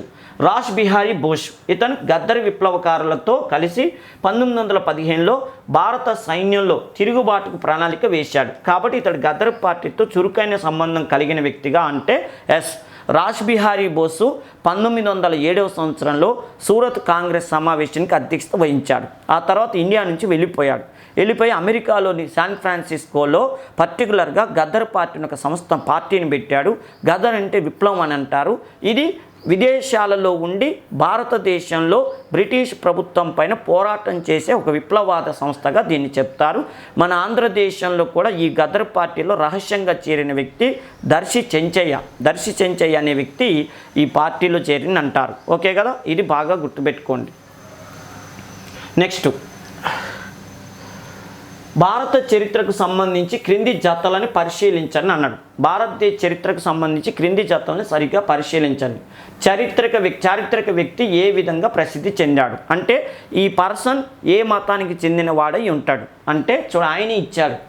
రాష్ బిహారీ బోస్. ఇతను గద్దర్ విప్లవకారులతో కలిసి 1915లో భారత సైన్యంలో తిరుగుబాటుకు ప్రణాళిక వేశాడు. కాబట్టి ఇతడు గద్దర్ పార్టీతో చురుకైన సంబంధం కలిగిన వ్యక్తిగా అంటే ఎస్. రాష్ బిహారీ బోసు 1907వ సంవత్సరంలో సూరత్ కాంగ్రెస్ సమావేశానికి అధ్యక్షత వహించాడు. ఆ తర్వాత ఇండియా నుంచి వెళ్ళిపోయి అమెరికాలోని శాన్ ఫ్రాన్సిస్కోలో పర్టికులర్గా గద్దర్ పార్టీని ఒక పార్టీని పెట్టాడు. గద్దర్ అంటే విప్లవం అని అంటారు. ఇది విదేశాలలో ఉండి భారతదేశంలో బ్రిటిష్ ప్రభుత్వం పైన పోరాటం చేసే ఒక విప్లవాద సంస్థగా దీన్ని చెప్తారు. మన ఆంధ్రదేశంలో కూడా ఈ గదర్ పార్టీలో రహస్యంగా చేరిన వ్యక్తి దర్శి చెంచయ్య అనే వ్యక్తి ఈ పార్టీలో చేరిన అంటారు. ఓకే కదా, ఇది బాగా గుర్తుపెట్టుకోండి. నెక్స్ట్, భారత చరిత్రకు సంబంధించి క్రింది జతలను పరిశీలించండి అన్నాడు. భారతదేశ చరిత్రకు సంబంధించి క్రింది జతలను సరిగ్గా పరిశీలించండి. చారిత్రక వ్యక్తి ఏ విధంగా ప్రసిద్ధి చెందాడు అంటే ఈ పర్సన్ ఏ మతానికి చెందిన వాడై ఉంటాడు అంటే ఆయన ఇచ్చాడు.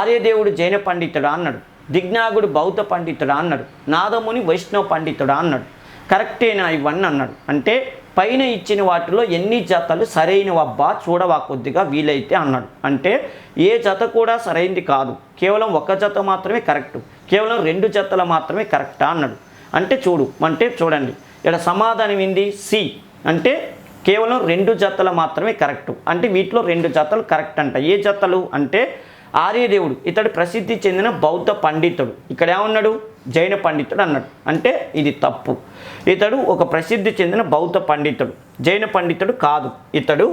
ఆర్యదేవుడు జైన పండితుడా అన్నాడు. దిగ్నాగుడు బౌద్ధ పండితుడా అన్నాడు. నాదముని వైష్ణవ పండితుడా అన్నాడు. కరెక్టేనా ఇవన్నీ అన్నాడు. అంటే పైన ఇచ్చిన వాటిలో ఎన్ని జతలు సరైనవబ్బా చూడవా కొద్దిగా వీలైతే అన్నాడు. అంటే ఏ జత కూడా సరైనది కాదు, కేవలం ఒక జత మాత్రమే కరెక్టు, కేవలం 2 జతలు మాత్రమే కరెక్టా అన్నాడు. అంటే చూడండి ఇక్కడ సమాధానం ఏంది? సి. అంటే కేవలం 2 జతలు మాత్రమే కరెక్టు. అంటే వీటిలో 2 జతలు కరెక్ట్ అంట. ఏ జతలు అంటే ఆర్యదేవుడు ఇతడు ప్రసిద్ధి చెందిన బౌద్ధ పండితుడు, ఇక్కడ ఏమన్నాడు? జైన పండితుడు అన్నాడు. అంటే ఇది తప్పు. ఇతడు ఒక ప్రసిద్ధి చెందిన బౌద్ధ పండితుడు, జైన పండితుడు కాదు. ఇతడు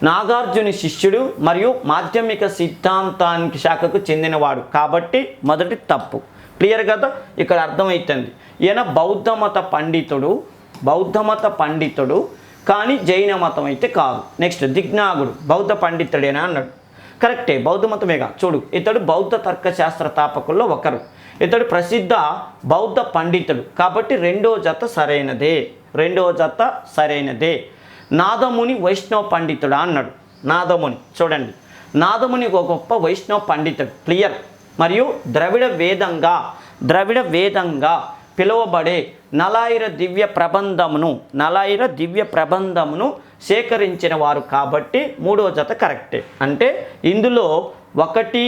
నాగార్జుని శిష్యుడు మరియు మాధ్యమిక సిద్ధాంతానికి శాఖకు చెందినవాడు కాబట్టి మొదటి తప్పు. క్లియర్ కదా? ఇక్కడ అర్థమవుతుంది. ఈయన బౌద్ధమత పండితుడు కానీ జైన మతం అయితే కాదు. నెక్స్ట్ దిగ్నాగుడు బౌద్ధ పండితుడేనా అన్నాడు. కరెక్టే, బౌద్ధ మతమేగా. చూడు, ఇతడు బౌద్ధ తర్కశాస్త్ర తాపకుల్లో ఒకరు. ఇతడు ప్రసిద్ధ బౌద్ధ పండితుడు కాబట్టి 2వ జత సరైనదే. నాదముని వైష్ణవ పండితుడా అన్నాడు. నాదముని చూడండి, నాదముని ఒక గొప్ప వైష్ణవ పండితుడు. క్లియర్. మరియు ద్రవిడ వేదంగా పిలువబడే నలాయిర దివ్య ప్రబంధమును సేకరించిన వారు కాబట్టి 3వ జత కరెక్టే. అంటే ఇందులో ఒకటి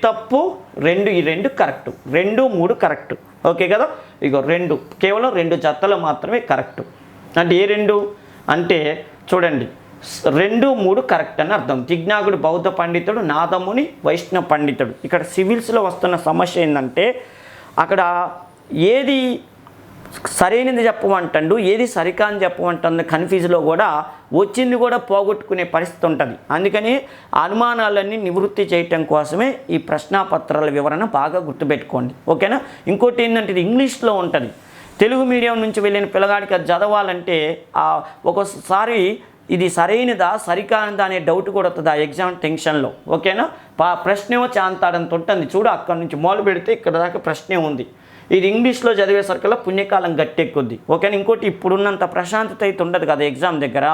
తప్పు, 2 కరెక్టు, 2, 3 కరెక్టు. ఓకే కదా? ఇగో 2 కేవలం 2 జతలు మాత్రమే కరెక్టు. అంటే ఏ 2 అంటే చూడండి 2, 3 కరెక్ట్ అని అర్థం. దిగ్నాగుడు బౌద్ధ పండితుడు, నాదముని వైష్ణవ పండితుడు. ఇక్కడ సివిల్స్లో వస్తున్న సమస్య ఏంటంటే అక్కడ ఏది సరైనది చెప్పమంటాడు, ఏది సరికాని చెప్పమంటుంది కన్ఫ్యూజ్లో కూడా వచ్చింది కూడా పోగొట్టుకునే పరిస్థితి ఉంటుంది. అందుకని అనుమానాలన్నీ నివృత్తి చేయటం కోసమే ఈ ప్రశ్నాపత్రాల వివరణ బాగా గుర్తుపెట్టుకోండి. ఓకేనా? ఇంకోటి ఏంటంటే ఇది ఇంగ్లీష్లో ఉంటుంది. తెలుగు మీడియం నుంచి వెళ్ళిన పిల్లగాడికి అది చదవాలంటే ఒక్కోసారి ఇది సరైనదా సరికానిదా అనే డౌట్ కూడా వస్తుంది ఆ ఎగ్జామ్ టెన్షన్లో. ఓకేనా? ప్రశ్నేమో చాంతాడంత ఉంటుంది. చూడు, అక్కడ నుంచి మొదలు పెడితే ఇక్కడ దాకా ప్రశ్నే ఉంది. ఇది ఇంగ్లీష్లో చదివేసరికల్లా పుణ్యకాలం గట్టెక్కుద్ది. ఓకేనా? ఇంకోటి ఇప్పుడున్నంత ప్రశాంతత అయితే ఉండదు కదా ఎగ్జామ్ దగ్గర,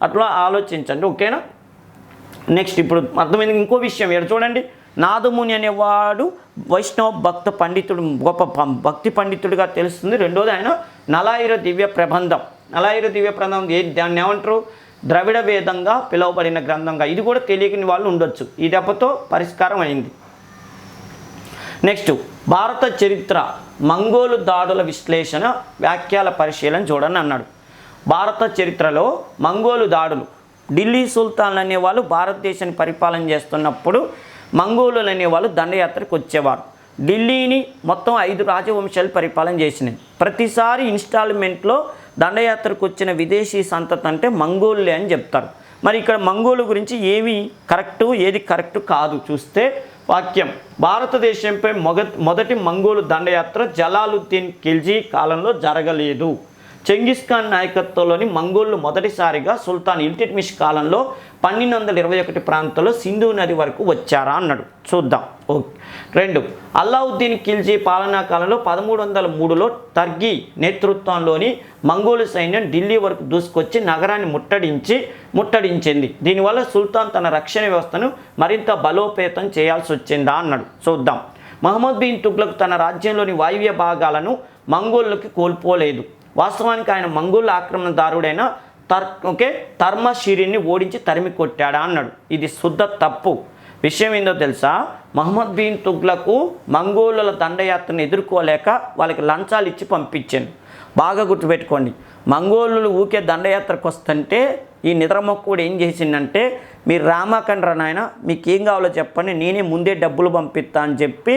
అట్లా ఆలోచించండి. ఓకేనా? నెక్స్ట్ ఇప్పుడు అర్థమైంది. ఇంకో విషయం ఇక్కడ చూడండి, నాదముని అనేవాడు వైష్ణవ భక్త పండితుడు, గొప్ప భక్తి పండితుడిగా తెలుస్తుంది. రెండోది ఆయన నలాయిర దివ్య ప్రబంధం దాన్ని ఏమంటారు? ద్రవిడ వేదంగా పిలువబడిన గ్రంథంగా. ఇది కూడా తెలియని వాళ్ళు ఉండొచ్చు. ఈ దెబ్బతో పరిష్కారం అయింది. నెక్స్ట్ భారత చరిత్ర మంగోలు దాడుల విశ్లేషణ వ్యాఖ్యల పరిశీలన చూడండి అన్నాడు. భారత చరిత్రలో మంగోలు దాడులు, ఢిల్లీ సుల్తాన్లు అనేవాళ్ళు భారతదేశాన్ని పరిపాలన చేస్తున్నప్పుడు మంగోలులు అనేవాళ్ళు దండయాత్రకు వచ్చేవారు. ఢిల్లీని మొత్తం 5 రాజవంశాలు పరిపాలన చేసినాయి. ప్రతిసారి ఇన్స్టాల్మెంట్లో దండయాత్రకు వచ్చిన విదేశీ సంతతి అంటే మంగోలులే అని చెప్తారు. మరి ఇక్కడ మంగోలు గురించి ఏది కరెక్టు కాదు చూస్తే వాక్యం, భారతదేశంపై మొదటి మంగోలు దండయాత్ర జలాలుద్దీన్ ఖిల్జీ కాలంలో జరగలేదు. చెంగిస్ ఖాన్ నాయకత్వంలోని మంగోళ్ళు మొదటిసారిగా సుల్తాన్ ఇల్తుత్మిష్ కాలంలో 1221 ప్రాంతంలో సింధు నది వరకు వచ్చారా అన్నాడు. చూద్దాం. ఓకే. 2 అల్లావుద్దీన్ ఖిల్జీ పాలనా కాలంలో 1303లో తర్గీ నేతృత్వంలోని మంగోలు సైన్యం ఢిల్లీ వరకు దూసుకొచ్చి నగరాన్ని ముట్టడించింది. దీనివల్ల సుల్తాన్ తన రక్షణ వ్యవస్థను మరింత బలోపేతం చేయాల్సి వచ్చిందా అన్నాడు. చూద్దాం. మహమ్మద్ బిన్ తుగ్లక్ తన రాజ్యంలోని వాయువ్య భాగాలను మంగోళ్ళకి కోల్పోలేదు. వాస్తవానికి ఆయన మంగోళ్ళ ఆక్రమణదారుడైన తర్మషిరిని ఓడించి తరిమి కొట్టాడా అన్నాడు. ఇది శుద్ధ తప్పు. విషయం ఏందో తెలుసా? మహమ్మద్ బిన్ తుగ్లకు మంగోళ్ళ దండయాత్రను ఎదుర్కోలేక వాళ్ళకి లంచాలు ఇచ్చి పంపించాను. బాగా గుర్తుపెట్టుకోండి. మంగోళ్ళు ఊకే దండయాత్రకు వస్తుంటే ఈ నిద్రమొక్కుడు ఏం చేసిందంటే, మీరు రామాకండ్రా నాయన, మీకు ఏం కావాలో చెప్పండి, నేనే ముందే డబ్బులు పంపిస్తా అని చెప్పి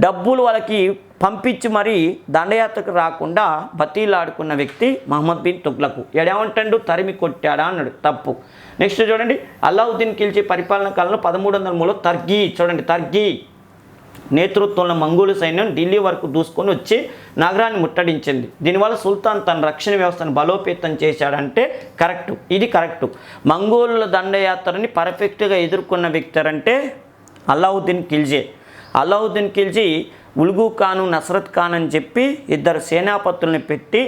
డబ్బులు వాళ్ళకి పంపించి మరీ దండయాత్రకు రాకుండా బతీలాడుకున్న వ్యక్తి మహమ్మద్ బిన్ తుగ్లకు. ఎడేమంటాడు? తరిమి కొట్టాడా అన్నాడు. తప్పు. నెక్స్ట్ చూడండి, అల్లావుద్దీన్ ఖిల్జీ పరిపాలన కాలంలో 1303లో తర్గీ నేతృత్వంలో మంగోలు సైన్యం ఢిల్లీ వరకు దూసుకొని వచ్చి నగరాన్ని ముట్టడించింది. దీనివల్ల సుల్తాన్ తన రక్షణ వ్యవస్థను బలోపేతం చేశాడంటే కరెక్టు, ఇది కరెక్టు. మంగోలుల దండయాత్రని పర్ఫెక్ట్గా ఎదుర్కొన్న వ్యక్తి అంటే అలావుద్దీన్ ఖిల్జీ. అలావుద్దీన్ ఖిల్జీ ఉల్గు ఖాను, నసరత్ ఖాన్ అని చెప్పి ఇద్దరు సేనాపతుల్ని పెట్టి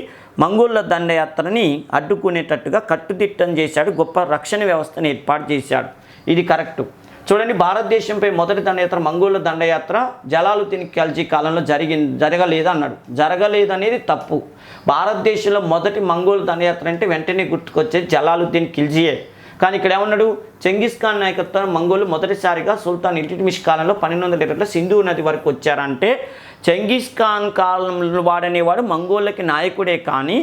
మంగోళ్ళ దండయాత్రని అడ్డుకునేటట్టుగా కట్టుదిట్టం చేశాడు, గొప్ప రక్షణ వ్యవస్థను ఏర్పాటు చేశాడు. ఇది కరెక్టు. చూడండి, భారతదేశంపై మొదటి దండయాత్ర మంగోళ్ళ దండయాత్ర జలాలుద్దీన్ ఖిల్జీ కాలంలో జరగలేదు అన్నాడు. జరగలేదనేది తప్పు. భారతదేశంలో మొదటి మంగోల్ దండయాత్ర అంటే వెంటనే గుర్తుకొచ్చేది జలాలుద్దీన్ ఖిల్జీయే. కానీ ఇక్కడ ఏమన్నాడు, చెంగిస్ ఖాన్ నాయకత్వం మంగోలు మొదటిసారిగా సుల్తాన్ ఇల్టుట్మిష్ కాలంలో 1220లో సింధు నది వరకు వచ్చారంటే చెంగిస్ ఖాన్ కాలంలో వాడనేవాడు మంగోళ్ళకి నాయకుడే. కానీ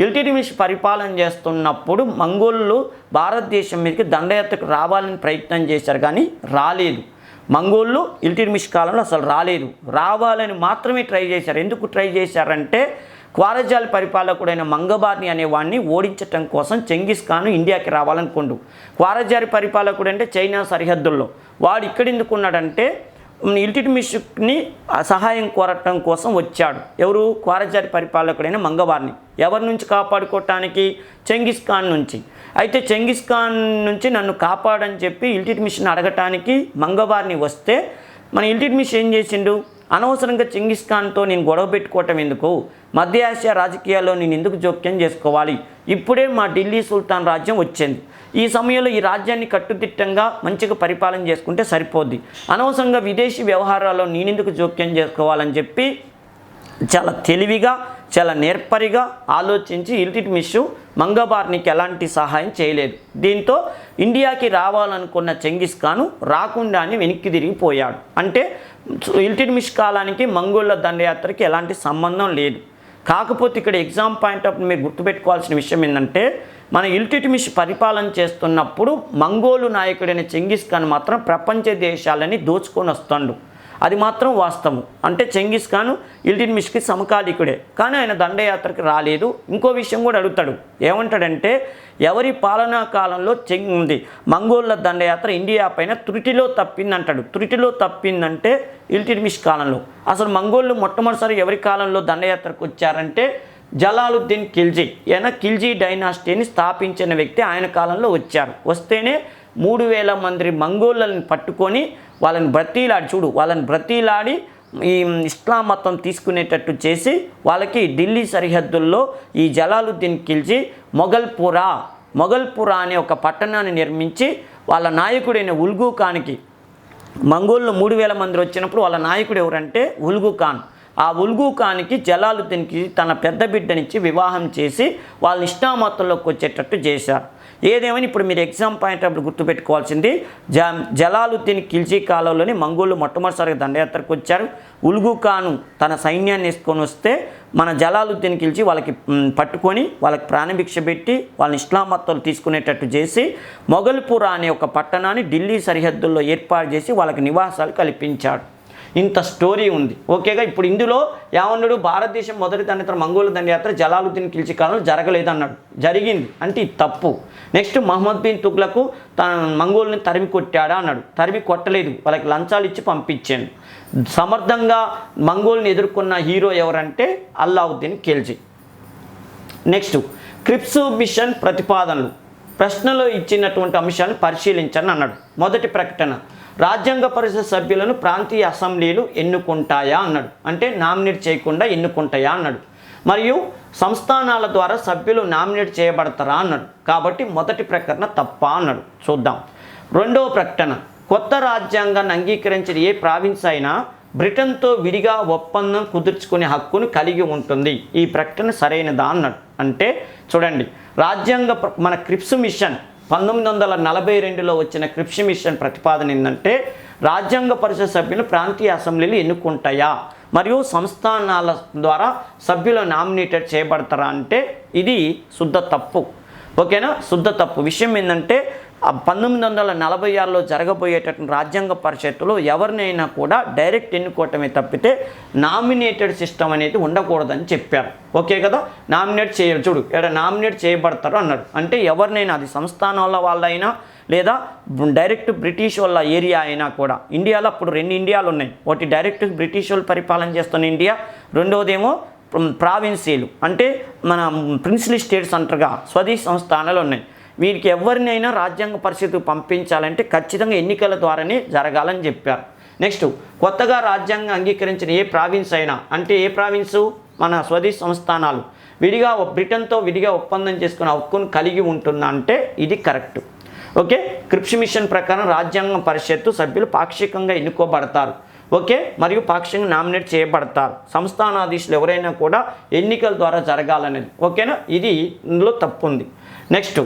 ఇల్టుట్మిష్ పరిపాలన చేస్తున్నప్పుడు మంగోళ్ళు భారతదేశం మీదకి దండయాత్రకు రావాలని ప్రయత్నం చేశారు, కానీ రాలేదు. మంగోళ్ళు ఇల్టుట్మిష్ కాలంలో అసలు రాలేదు. రావాలని మాత్రమే ట్రై చేశారు. ఎందుకు ట్రై చేశారంటే ఖ్వారజాల్ పరిపాలకుడైన మంగబార్ని అనేవాడిని ఓడించటం కోసం చెంగిస్ ఖాన్ ఇండియాకి రావాలనుకుండు. ఖ్వారజారి పరిపాలకుడు అంటే చైనా సరిహద్దుల్లో. వాడు ఇక్కడ ఎందుకు ఉన్నాడంటే ఇల్టుట్మిష్ని సహాయం కోరటం కోసం వచ్చాడు. ఎవరు? ఖ్వారజారి పరిపాలకుడైన మంగబార్ని. ఎవరి నుంచి కాపాడుకోవటానికి? చెంగిస్ ఖాన్ నుంచి. అయితే చెంగిస్ ఖాన్ నుంచి నన్ను కాపాడని చెప్పి ఇల్టుట్మిష్ని అడగటానికి మంగబార్ని వస్తే మన ఇల్టుట్మిష్ ఏం చేసిండు? అనవసరంగా చెంగిస్ ఖాన్తో నేను గొడవ పెట్టుకోవటం ఎందుకు, మధ్య ఆసియా రాజకీయాల్లో నేను ఎందుకు జోక్యం చేసుకోవాలి, ఇప్పుడే మా ఢిల్లీ సుల్తాన్ రాజ్యం వచ్చింది, ఈ సమయంలో ఈ రాజ్యాన్ని కట్టుదిట్టంగా మంచిగా పరిపాలన చేసుకుంటే సరిపోద్ది, అనవసరంగా విదేశీ వ్యవహారాల్లో నేనెందుకు జోక్యం చేసుకోవాలని చెప్పి చాలా తెలివిగా, చాలా నేర్పరిగా ఆలోచించి ఇల్టుట్మిష్ మంగబార్నికి ఎలాంటి సహాయం చేయలేదు. దీంతో ఇండియాకి రావాలనుకున్న చెంగిస్ ఖాను రాకుండానే వెనక్కి తిరిగిపోయాడు. అంటే ఇల్టుట్మిష్ కాలానికి మంగోళ్ళ దండయాత్రకి ఎలాంటి సంబంధం లేదు. కాకపోతే ఇక్కడ ఎగ్జామ్ పాయింట్ ఆఫ్ మీరు గుర్తుపెట్టుకోవాల్సిన విషయం ఏంటంటే మన ఇల్టుట్మిష్ పరిపాలన చేస్తున్నప్పుడు మంగోలు నాయకుడైన చెంగిస్ ఖాన్ మాత్రం ప్రపంచ దేశాలని దోచుకొని వస్తాడు. అది మాత్రం వాస్తవం. అంటే చెంగిస్ ఖాన్ ఇల్టుట్మిష్కి సమకాలికుడే, కానీ ఆయన దండయాత్రకి రాలేదు. ఇంకో విషయం కూడా అడుగుతాడు. ఏమంటాడంటే ఎవరి పాలనా కాలంలో మంగోళ్ళ దండయాత్ర ఇండియా పైన త్రుటిలో తప్పిందంటాడు. త్రుటిలో తప్పిందంటే ఇల్టుట్మిష్ కాలంలో. అసలు మంగోళ్ళు మొట్టమొదటిసారి ఎవరి కాలంలో దండయాత్రకు వచ్చారంటే జలాలుద్దీన్ ఖిల్జీ. ఈయన ఖిల్జీ డైనాసిటీని స్థాపించిన వ్యక్తి. ఆయన కాలంలో వచ్చారు. వస్తేనే 3000 మంది మంగోళ్ళని పట్టుకొని వాళ్ళని బ్రతీలాడి ఈ ఇస్లాం మతం తీసుకునేటట్టు చేసి వాళ్ళకి ఢిల్లీ సరిహద్దుల్లో ఈ జలాలుద్దీన్ ఖిల్జీ మొగల్పురా అనే ఒక పట్టణాన్ని నిర్మించి వాళ్ళ నాయకుడైన ఉల్గు ఖాన్కి, మంగోళ్ళు 3000 మంది వచ్చినప్పుడు వాళ్ళ నాయకుడు ఎవరంటే ఉల్గు ఖాన్. ఆ ఉల్గు ఖాన్కి జలాలుద్దీన్కి తన పెద్ద బిడ్డనిచ్చి వివాహం చేసి వాళ్ళ ఇస్లాం మతంలోకి వచ్చేటట్టు చేశారు. ఏదేమైనా ఇప్పుడు మీరు ఎగ్జామ్ పాయింట్ అప్పుడు గుర్తుపెట్టుకోవాల్సింది జలాలుద్దీన్ ఖిల్జీ కాలంలోని మంగోళ్ళు మొట్టమొదటిసారిగా దండయాత్రకు వచ్చారు. ఉల్గు ఖాను తన సైన్యాన్ని వేసుకొని వస్తే మన జలాలుద్దీన్ ఖిల్జీ వాళ్ళకి పట్టుకొని వాళ్ళకి ప్రాణభిక్ష పెట్టి వాళ్ళని ఇస్లాం మతాలు తీసుకునేటట్టు చేసి మొగల్పురా అనే ఒక పట్టణాన్ని ఢిల్లీ సరిహద్దుల్లో ఏర్పాటు చేసి వాళ్ళకి నివాసాలు కల్పించాడు. ఇంత స్టోరీ ఉంది. ఓకేగా, ఇప్పుడు ఇందులో ఏమన్నాడు? భారతదేశం మొదటి దండయాత్ర మంగోళ్ళ దండయాత్ర జలాలుద్దీన్ ఖిల్జీ కాలంలో జరగలేదన్నాడు. జరిగింది అంటే ఇది తప్పు. నెక్స్ట్ మహమ్మద్ బిన్ తుగ్లక్ తన మంగోల్ని తరిమి కొట్టాడా అన్నాడు. తరిమి కొట్టలేదు, వాళ్ళకి లంచాలు ఇచ్చి పంపించాడు. సమర్థంగా మంగోల్ని ఎదుర్కొన్న హీరో ఎవరంటే అలావుద్దీన్ ఖిల్జీ. నెక్స్ట్ క్రిప్స్ మిషన్ ప్రతిపాదనలు. ప్రశ్నలో ఇచ్చినటువంటి అంశాలను పరిశీలించని అన్నాడు. మొదటి ప్రకటన, రాజ్యాంగ పరిషత్ సభ్యులను ప్రాంతీయ అసెంబ్లీలు ఎన్నుకుంటాయా అన్నాడు. అంటే నామినేట్ చేయకుండా ఎన్నుకుంటాయా అన్నాడు. మరియు సంస్థానాల ద్వారా సభ్యులు నామినేట్ చేయబడతారా అన్నాడు. కాబట్టి మొదటి ప్రకటన తప్ప అన్నాడు. చూద్దాం. రెండవ ప్రకటన, కొత్త రాజ్యాంగాన్ని అంగీకరించిన ఏ ప్రావిన్స్ అయినా బ్రిటన్తో విడిగా ఒప్పందం కుదుర్చుకునే హక్కును కలిగి ఉంటుంది. ఈ ప్రకటన సరైనదా అన్నాడు. అంటే చూడండి, మన క్రిప్స్ మిషన్ 1942లో వచ్చిన క్రిప్స్ మిషన్ ప్రతిపాదన ఏంటంటే రాజ్యాంగ పరిషత్ సభ్యులు ప్రాంతీయ అసెంబ్లీలు ఎన్నుకుంటాయా మరియు సంస్థానాల ద్వారా సభ్యులు నామినేటెడ్ చేయబడతారా అంటే ఇది శుద్ధ తప్పు. ఓకేనా, శుద్ధ తప్పు. విషయం ఏంటంటే 1946లో జరగబోయేటటువంటి రాజ్యాంగ పరిషత్తులో ఎవరినైనా కూడా డైరెక్ట్ ఎన్నుకోవటమే తప్పితే నామినేటెడ్ సిస్టమ్ అనేది ఉండకూడదని చెప్పారు. ఓకే కదా, నామినేట్ చేయరు. చూడు ఇక్కడ నామినేట్ చేయబడతారు అన్నాడు. అంటే ఎవరినైనా, అది సంస్థానాల వాళ్ళైనా లేదా డైరెక్ట్ బ్రిటిష్ వాళ్ళ ఏరియా అయినా కూడా, ఇండియాలో అప్పుడు 2 ఇండియాలు ఉన్నాయి. ఒకటి డైరెక్ట్ బ్రిటిష్ వాళ్ళు పరిపాలన చేస్తున్న ఇండియా, రెండవదేమో ప్రావిన్సీలు అంటే మన ప్రిన్స్లీ స్టేట్స్ అంటారుగా, స్వదేశీ సంస్థానాలు ఉన్నాయి. వీరికి ఎవరినైనా రాజ్యాంగ పరిషత్తుకు పంపించాలంటే ఖచ్చితంగా ఎన్నికల ద్వారానే జరగాలని చెప్పారు. నెక్స్ట్, కొత్తగా రాజ్యాంగం అంగీకరించిన ఏ ప్రావిన్స్ అయినా, అంటే ఏ ప్రావిన్సు, మన స్వదేశీ సంస్థానాలు విడిగా బ్రిటన్తో విడిగా ఒప్పందం చేసుకునే హక్కును కలిగి ఉంటుందా అంటే ఇది కరెక్ట్. ఓకే, క్రిప్స్ మిషన్ ప్రకారం రాజ్యాంగ పరిషత్తు సభ్యులు పాక్షికంగా ఎన్నుకోబడతారు. ఓకే, మరియు పాక్షికంగా నామినేట్ చేయబడతారు. సంస్థానాధీశులు ఎవరైనా కూడా ఎన్నికల ద్వారా జరగాలనేది. ఓకేనా, ఇది ఇందులో తప్పు ఉంది. నెక్స్ట్,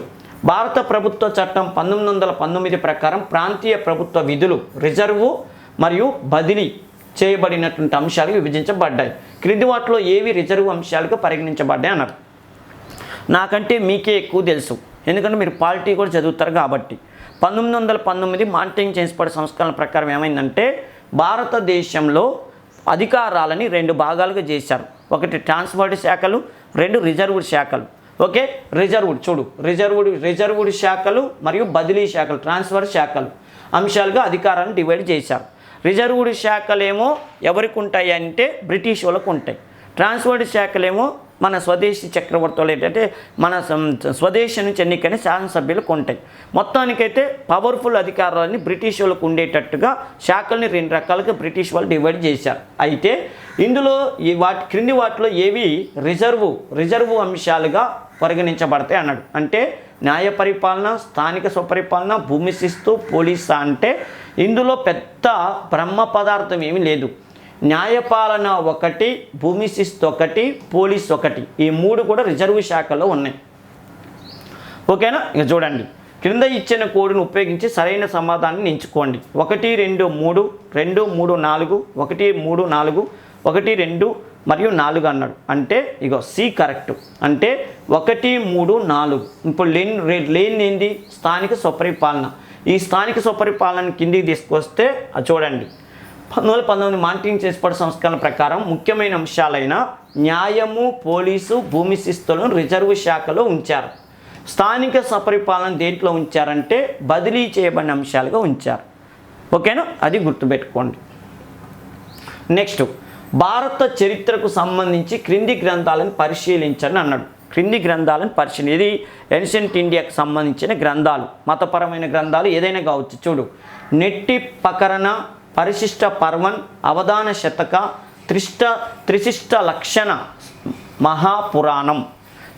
భారత ప్రభుత్వ చట్టం 1919 ప్రకారం ప్రాంతీయ ప్రభుత్వ విధులు రిజర్వు మరియు బదిలీ చేయబడినటువంటి అంశాలు విభజించబడ్డాయి. క్రింది వాటిలో ఏవి రిజర్వ్ అంశాలుగా పరిగణించబడ్డాయి అన్నారు. నాకంటే మీకే ఎక్కువ తెలుసు, ఎందుకంటే మీరు పాలిటీ కూడా చదువుతారు కాబట్టి. 1919 మాంటేగ్ చేన్స్బర్గ్ సంస్కరణ ప్రకారం ఏమైందంటే, భారతదేశంలో అధికారాలని 2 భాగాలుగా చేశారు. ఒకటి ట్రాన్స్పోర్ట్ శాఖలు, 2 రిజర్వ్డ్ శాఖలు. ఓకే, రిజర్వ్డ్ చూడు, రిజర్వ్డ్ శాఖలు మరియు బదిలీ శాఖలు, ట్రాన్స్ఫర్ శాఖలు అంశాలుగా అధికారాన్ని డివైడ్ చేశారు. రిజర్వ్డ్ శాఖలేమో ఎవరికి ఉంటాయి అంటే బ్రిటిష్ వాళ్ళకు ఉంటాయి. ట్రాన్స్ఫర్డ్ శాఖలేమో మన స్వదేశీ చక్రవర్తులు, ఏంటంటే మన స్వదేశం నుంచి ఎన్నికైన శాసనసభ్యులకు ఉంటాయి. మొత్తానికైతే పవర్ఫుల్ అధికారాలని బ్రిటిష్ వాళ్ళకు ఉండేటట్టుగా శాఖల్ని 2 రకాలుగా బ్రిటిష్ వాళ్ళు డివైడ్ చేశారు. అయితే ఇందులో క్రింది వాటిలో ఏవి రిజర్వు అంశాలుగా పరిగణించబడతాయి అన్నాడు. అంటే న్యాయ పరిపాలన, స్థానిక స్వపరిపాలన, భూమి శిస్తు, పోలీసా అంటే ఇందులో పెద్ద బ్రహ్మ పదార్థం ఏమీ లేదు. న్యాయపాలన ఒకటి, భూమి శిస్తు ఒకటి, పోలీస్ ఒకటి, ఈ 3 కూడా రిజర్వ్ శాఖలో ఉన్నాయి. ఓకేనా, ఇక చూడండి, క్రింద ఇచ్చిన కోడ్ను ఉపయోగించి సరైన సమాధానాన్ని ఎంచుకోండి. 1 2 3 2 3 4 1 3 4 1 2 మరియు 4 అన్నాడు. అంటే ఇగో సి కరెక్ట్. అంటే 1 3 4. ఇప్పుడు లేని ఏంది, స్థానిక స్వపరిపాలన. ఈ స్థానిక స్వపరిపాలన కిందికి తీసుకొస్తే చూడండి, 1919 మాంటేగ్ చేన్స్బర్గ్ సంస్కరణ ప్రకారం ముఖ్యమైన అంశాలైన న్యాయము, పోలీసు, భూమి శిస్తులను రిజర్వ్ శాఖలో ఉంచారు. స్థానిక స్వపరిపాలన దేంట్లో ఉంచారంటే బదిలీ చేయబడిన అంశాలుగా ఉంచారు. ఓకేనా, అది గుర్తుపెట్టుకోండి. నెక్స్ట్, భారత చరిత్రకు సంబంధించి క్రింది గ్రంథాలను పరిశీలించండి అన్నాడు. క్రింది గ్రంథాలను పరిశీలి, ఇది ఏన్షియంట్ ఇండియాకు సంబంధించిన గ్రంథాలు, మతపరమైన గ్రంథాలు ఏదైనా కావచ్చు. చూడు, నెట్టి పకరణ, పరిశిష్ట పర్వన్, అవధాన శతక, త్రిశిష్ట లక్షణ మహాపురాణం.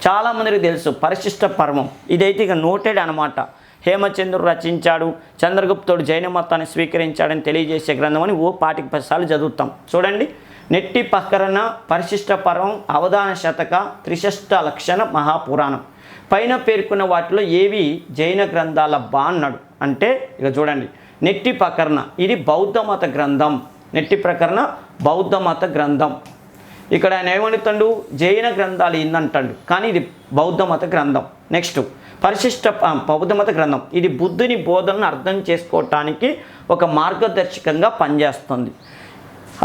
చాలామందికి తెలుసు పరిశిష్ట పర్వం, ఇదైతే ఇక నోటెడ్ అనమాట. హేమచంద్రుడు రచించాడు, చంద్రగుప్తుడు జైన మతాన్ని స్వీకరించాడని తెలియజేసే గ్రంథం అని 5-10 సార్లు చదువుతాం. చూడండి, నెట్టి పకరణ, పరిశిష్ట పర్వం, అవధాన శతక, త్రిశిష్ట లక్షణ మహాపురాణం. పైన పేర్కొన్న వాటిలో ఏవి జైన గ్రంథాల అన్నాడు. అంటే ఇక చూడండి, నెట్టి పకరణ ఇది బౌద్ధ మత గ్రంథం. నెట్టి ప్రకరణ బౌద్ధ మత గ్రంథం. ఇక్కడ ఆయన ఏమడుతాడు, జైన గ్రంథాలు ఏందంటాడు, కానీ ఇది బౌద్ధ మత గ్రంథం. నెక్స్ట్, పరిశిష్ట బౌద్ధ మత గ్రంథం, ఇది బుద్ధుని బోధనను అర్థం చేసుకోవటానికి ఒక మార్గదర్శకంగా పనిచేస్తుంది.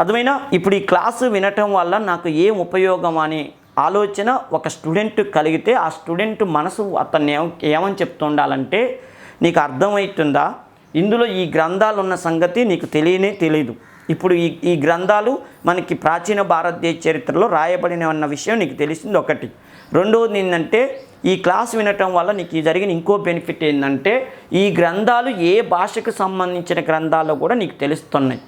అర్థమైనా? ఇప్పుడు ఈ క్లాసు వినటం వల్ల నాకు ఏం ఉపయోగం అనే ఆలోచన ఒక స్టూడెంట్ కలిగితే ఆ స్టూడెంట్ మనసు అతన్ని ఏమని చెప్తుండాలంటే, నీకు అర్థమవుతుందా, ఇందులో ఈ గ్రంథాలు ఉన్న సంగతి నీకు తెలియదు. ఇప్పుడు ఈ గ్రంథాలు మనకి ప్రాచీన భారతదేశ చరిత్రలో రాయబడిన అన్న విషయం నీకు తెలిసింది ఒకటి. రెండవది ఏంటంటే, ఈ క్లాస్ వినటం వల్ల నీకు జరిగిన ఇంకో బెనిఫిట్ ఏంటంటే, ఈ గ్రంథాలు ఏ భాషకు సంబంధించిన గ్రంథాల్లో కూడా నీకు తెలుస్తున్నాయి.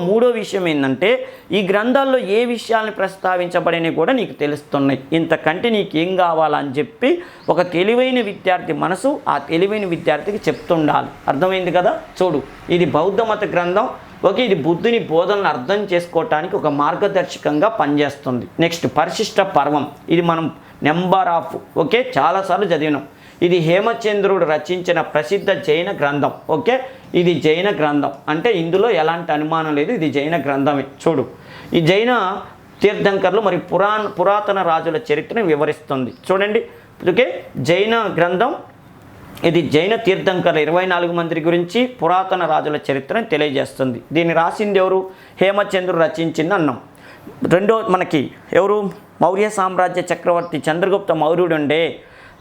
మూడో విషయం ఏంటంటే, ఈ గ్రంథాల్లో ఏ విషయాలను ప్రస్తావించబడినవి కూడా నీకు తెలుస్తున్నాయి. ఇంతకంటే నీకేం కావాలని చెప్పి ఒక తెలివైన విద్యార్థి మనసు ఆ తెలివైన విద్యార్థికి చెప్తుండాలి. అర్థమైంది కదా? చూడు, ఇది బౌద్ధ మత గ్రంథం. ఓకే, ఇది బుద్ధుని బోధనలు అర్థం చేసుకోవటానికి ఒక మార్గదర్శకంగా పనిచేస్తుంది. నెక్స్ట్, పరిశిష్ట పర్వం, ఇది మనం నెంబర్ ఆఫ్ చాలాసార్లు చదివినాం. ఇది హేమచంద్రుడు రచించిన ప్రసిద్ధ జైన గ్రంథం. ఓకే, ఇది జైన గ్రంథం, అంటే ఇందులో ఎలాంటి అనుమానం లేదు, ఇది జైన గ్రంథమే. చూడు, ఈ జైన తీర్థంకర్లు మరియు పురాతన రాజుల చరిత్రను వివరిస్తుంది. చూడండి, ఓకే, జైన గ్రంథం ఇది జైన తీర్థంకర్ల 24 మంది గురించి పురాతన రాజుల చరిత్రను తెలియజేస్తుంది. దీన్ని రాసింది ఎవరు? హేమచంద్రుడు రచించింది అన్నాం. మనకి ఎవరు? మౌర్య సామ్రాజ్య చక్రవర్తి చంద్రగుప్త మౌర్యుడు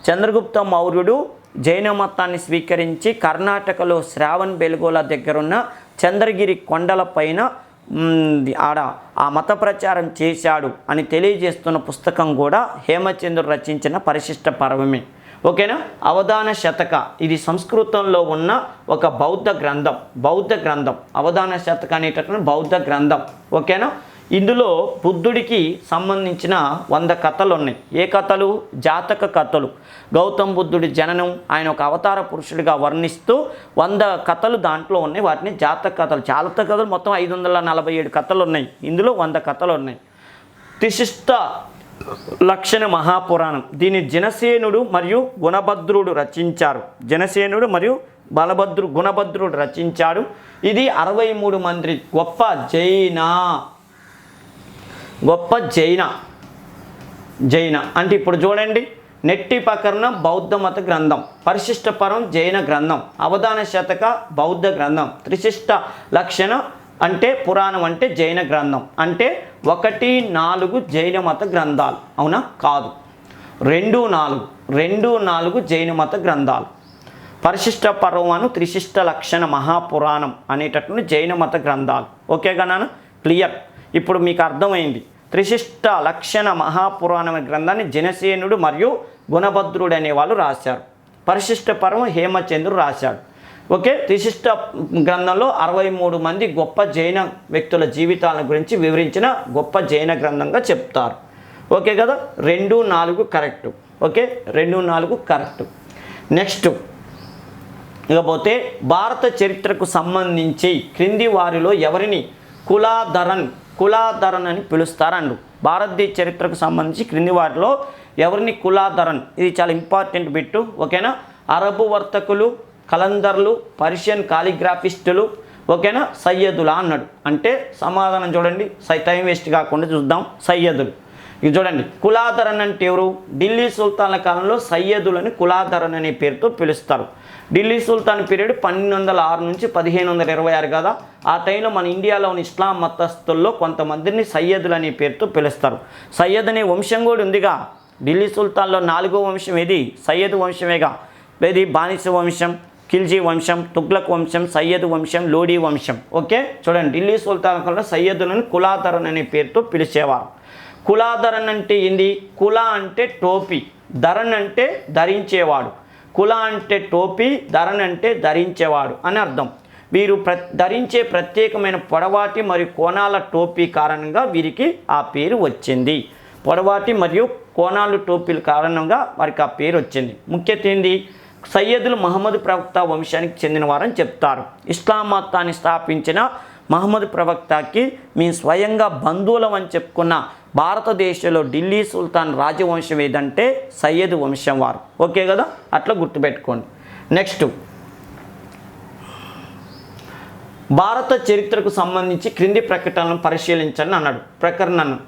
చంద్రగుప్త మౌర్యుడు జైన మతాన్ని స్వీకరించి కర్ణాటకలో శ్రావణ్ బెల్గోళ దగ్గరున్న చంద్రగిరి కొండలపైన ఆడ ఆ మత ప్రచారం చేశాడు అని తెలియజేస్తున్న పుస్తకం కూడా హేమచంద్రుడు రచించిన పరిశిష్ట పర్వమే. ఓకేనా. అవధాన శతక ఇది సంస్కృతంలో ఉన్న ఒక బౌద్ధ గ్రంథం. అవధాన శతక అనేటటువంటి బౌద్ధ గ్రంథం. ఓకేనా. ఇందులో బుద్ధుడికి సంబంధించిన 100 కథలు ఉన్నాయి. ఏ కథలు? జాతక కథలు. గౌతమ బుద్ధుడి జననం, ఆయన ఒక అవతార పురుషుడిగా వర్ణిస్తూ 100 కథలు దాంట్లో ఉన్నాయి. వాటిని జాతక కథలు. జాతక కథలు మొత్తం 547 కథలు ఉన్నాయి. ఇందులో 100 కథలు ఉన్నాయి. త్రిశిష్ట లక్షణ మహాపురాణం, దీని జనసేనుడు మరియు గుణభద్రుడు రచించారు. గుణభద్రుడు రచించాడు. ఇది 63 మంది గొప్ప జైన అంటే ఇప్పుడు చూడండి, నెట్టి ప్రకరణం బౌద్ధ మత గ్రంథం, పరిశిష్ట పరం జైన గ్రంథం, అవధాన శతక బౌద్ధ గ్రంథం, త్రిశిష్ట లక్షణ అంటే పురాణం అంటే జైన గ్రంథం. అంటే 1-4 జైన మత గ్రంథాలు. అవునా? కాదు, 2-4 జైన మత గ్రంథాలు. పరిశిష్ట పర్వము త్రిశిష్ట లక్షణ మహాపురాణం అనేటటువంటి జైన మత గ్రంథాలు. ఓకే కదా? క్లియర్. ఇప్పుడు మీకు అర్థమైంది. త్రిశిష్ట లక్షణ మహాపురాణం గ్రంథాన్ని జనసేనుడు మరియు గుణభద్రుడు అనేవాళ్ళు రాశారు. పరిశిష్ట పర్వం హేమచంద్రుడు రాశాడు. ఓకే. త్రిశిష్ట గ్రంథంలో 63 మంది గొప్ప జైన వ్యక్తుల జీవితాల గురించి వివరించిన గొప్ప జైన గ్రంథంగా చెప్తారు. ఓకే కదా? 2-4 కరెక్ట్. Okay, 2-4 correct. నెక్స్ట్ ఇకపోతే భారత చరిత్రకు సంబంధించి క్రింది వారిలో ఎవరిని కులాధరన్ అని పిలుస్తారండు. భారతదేశ చరిత్రకు సంబంధించి క్రింది వారిలో ఎవరిని కులాధరన్, ఇది చాలా ఇంపార్టెంట్ బిట్టు. ఓకేనా. అరబు వర్తకులు, కలందర్లు, పర్షియన్ కాలిగ్రాఫిస్టులు, ఓకేనా, సయ్యదులా అన్నాడు. అంటే సమాధానం చూడండి, టైం వేస్ట్ కాకుండా చూద్దాం. సయ్యదులు. ఇది చూడండి, కులాధరన్ అంటే ఎవరు? ఢిల్లీ సుల్తాన్ల కాలంలో సయ్యదులని కులాధరన్ అనే పేరుతో పిలుస్తారు. ఢిల్లీ సుల్తాన్ పీరియడ్ 1206 నుంచి 1526 కదా. ఆ టైంలో మన ఇండియాలోని ఇస్లాం మతస్థుల్లో కొంతమందిని సయ్యదులు అనే పేరుతో పిలుస్తారు. సయ్యద్ అనే వంశం కూడా ఉందిగా. ఢిల్లీ సుల్తాన్లో 4వ వంశం ఏది? సయ్యద్ వంశమేగా. ఇది బానిస వంశం, ఖిల్జీ వంశం, తుగ్లక్ వంశం, సయ్యద్ వంశం, లోడీ వంశం. ఓకే, చూడండి, ఢిల్లీ సుల్తాన్ కాలంలో సయ్యదులను కులాధరన్ అనే పేరుతో పిలిచేవారు. కులాధరన్ అంటే ఏంది? కుల అంటే టోపీ, ధరన్ అంటే ధరించేవాడు. కుల అంటే టోపీ, ధరన్ అంటే ధరించేవాడు అని అర్థం. వీరు ధరించే ప్రత్యేకమైన పొడవాటి మరియు కోణాల టోపీ కారణంగా వీరికి ఆ పేరు వచ్చింది. పొడవాటి మరియు కోణాలు టోపీల కారణంగా వారికి ఆ పేరు వచ్చింది. ముఖ్యత ఏంది? సయ్యదులు మహమ్మద్ ప్రవక్త వంశానికి చెందినవారని చెప్తారు. ఇస్లాం మతాన్ని స్థాపించిన మహమ్మద్ ప్రవక్తకి మేము స్వయంగా బంధువులం అని చెప్పుకున్న భారతదేశంలో ఢిల్లీ సుల్తాన్ రాజవంశం ఏదంటే సయ్యద్ వంశం వారు. ఓకే కదా? అట్లా గుర్తుపెట్టుకోండి. నెక్స్ట్, భారత చరిత్రకు సంబంధించి క్రింది ప్రకటనలను పరిశీలించండి అన్నాడు.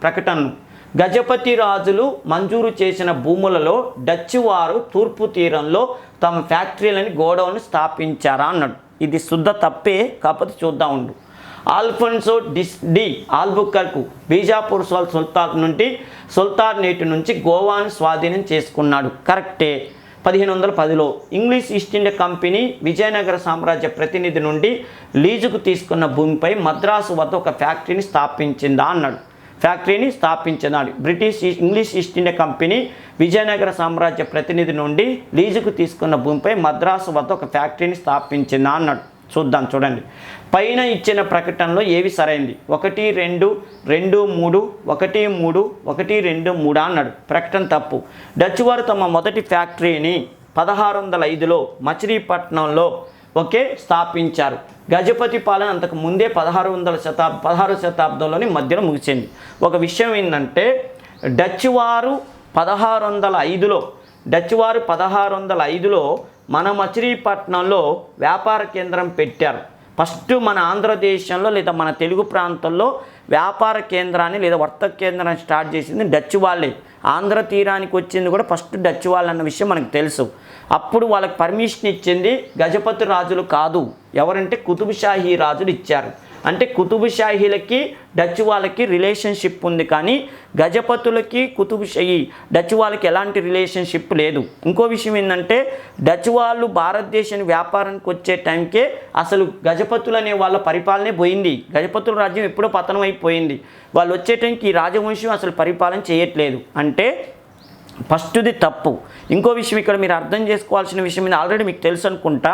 ప్రకటనను గజపతి రాజులు మంజూరు చేసిన భూములలో డచ్ వారు తూర్పు తీరంలో తమ ఫ్యాక్టరీలని గోడౌన్ స్థాపించారా అన్నాడు. ఇది శుద్ధ తప్పే, కాకపోతే చూద్దాం ఉండు. Alfonso de Albuquerque Bijapur sultanate నుంచి గోవాను స్వాధీనం చేసుకున్నాడు. కరెక్టే. 1510లో English East India Company Vijayanagara సామ్రాజ్య ప్రతినిధి నుండి లీజుకు తీసుకున్న భూమిపై మద్రాసు వద్ద ఒక ఫ్యాక్టరీని స్థాపించిందా అన్నాడు. English East India Company Vijayanagara సామ్రాజ్య ప్రతినిధి నుండి లీజుకు తీసుకున్న భూమిపై మద్రాసు వద్ద ఒక ఫ్యాక్టరీని స్థాపించిందా అన్నాడు. చూద్దాం, చూడండి. పైన ఇచ్చిన ప్రకటనలో ఏవి సరైంది? 1, 2, 2, 3, 1, 3, 1, 2, 3 అన్నాడు. ప్రకటన తప్పు. డచ్ వారు తమ మొదటి ఫ్యాక్టరీని 1605లో మచిలీపట్నంలో స్థాపించారు. గజపతి పాలన అంతకు ముందే 16వ శతాబ్దంలోని మధ్యలో ముగిసింది. ఒక విషయం ఏంటంటే డచ్ వారు 1605లో మన మచిలీపట్నంలో వ్యాపార కేంద్రం పెట్టారు. ఫస్ట్ మన ఆంధ్రదేశంలో లేదా మన తెలుగు ప్రాంతంలో వ్యాపార కేంద్రాన్ని లేదా వర్తక కేంద్రాన్ని స్టార్ట్ చేసింది డచ్ వాళ్ళే. ఆంధ్ర తీరానికి వచ్చింది కూడా ఫస్ట్ డచ్ వాళ్ళు అన్న విషయం మనకు తెలుసు. అప్పుడు వాళ్ళకి పర్మిషన్ ఇచ్చింది గజపతి రాజులు కాదు, ఎవరంటే కుతుబ్ షాహీ రాజులు ఇచ్చారు. అంటే కుతుబుషాహీలకి డచ్ వాళ్ళకి రిలేషన్షిప్ ఉంది, కానీ గజపతులకి డచ్ వాళ్ళకి ఎలాంటి రిలేషన్షిప్ లేదు. ఇంకో విషయం ఏంటంటే డచ్ వాళ్ళు భారతదేశాన్ని వ్యాపారానికి వచ్చే టైంకే అసలు గజపతులు అనే వాళ్ళ పరిపాలనే పోయింది. గజపతుల రాజ్యం ఎప్పుడో పతనం అయిపోయింది. వాళ్ళు వచ్చే టైంకి ఈ రాజవంశం అసలు పరిపాలన చేయట్లేదు. అంటే ఫస్ట్ది తప్పు. ఇంకో విషయం ఇక్కడ మీరు అర్థం చేసుకోవాల్సిన విషయం ఇది ఆల్రెడీ మీకు తెలుసు అనుకుంటా.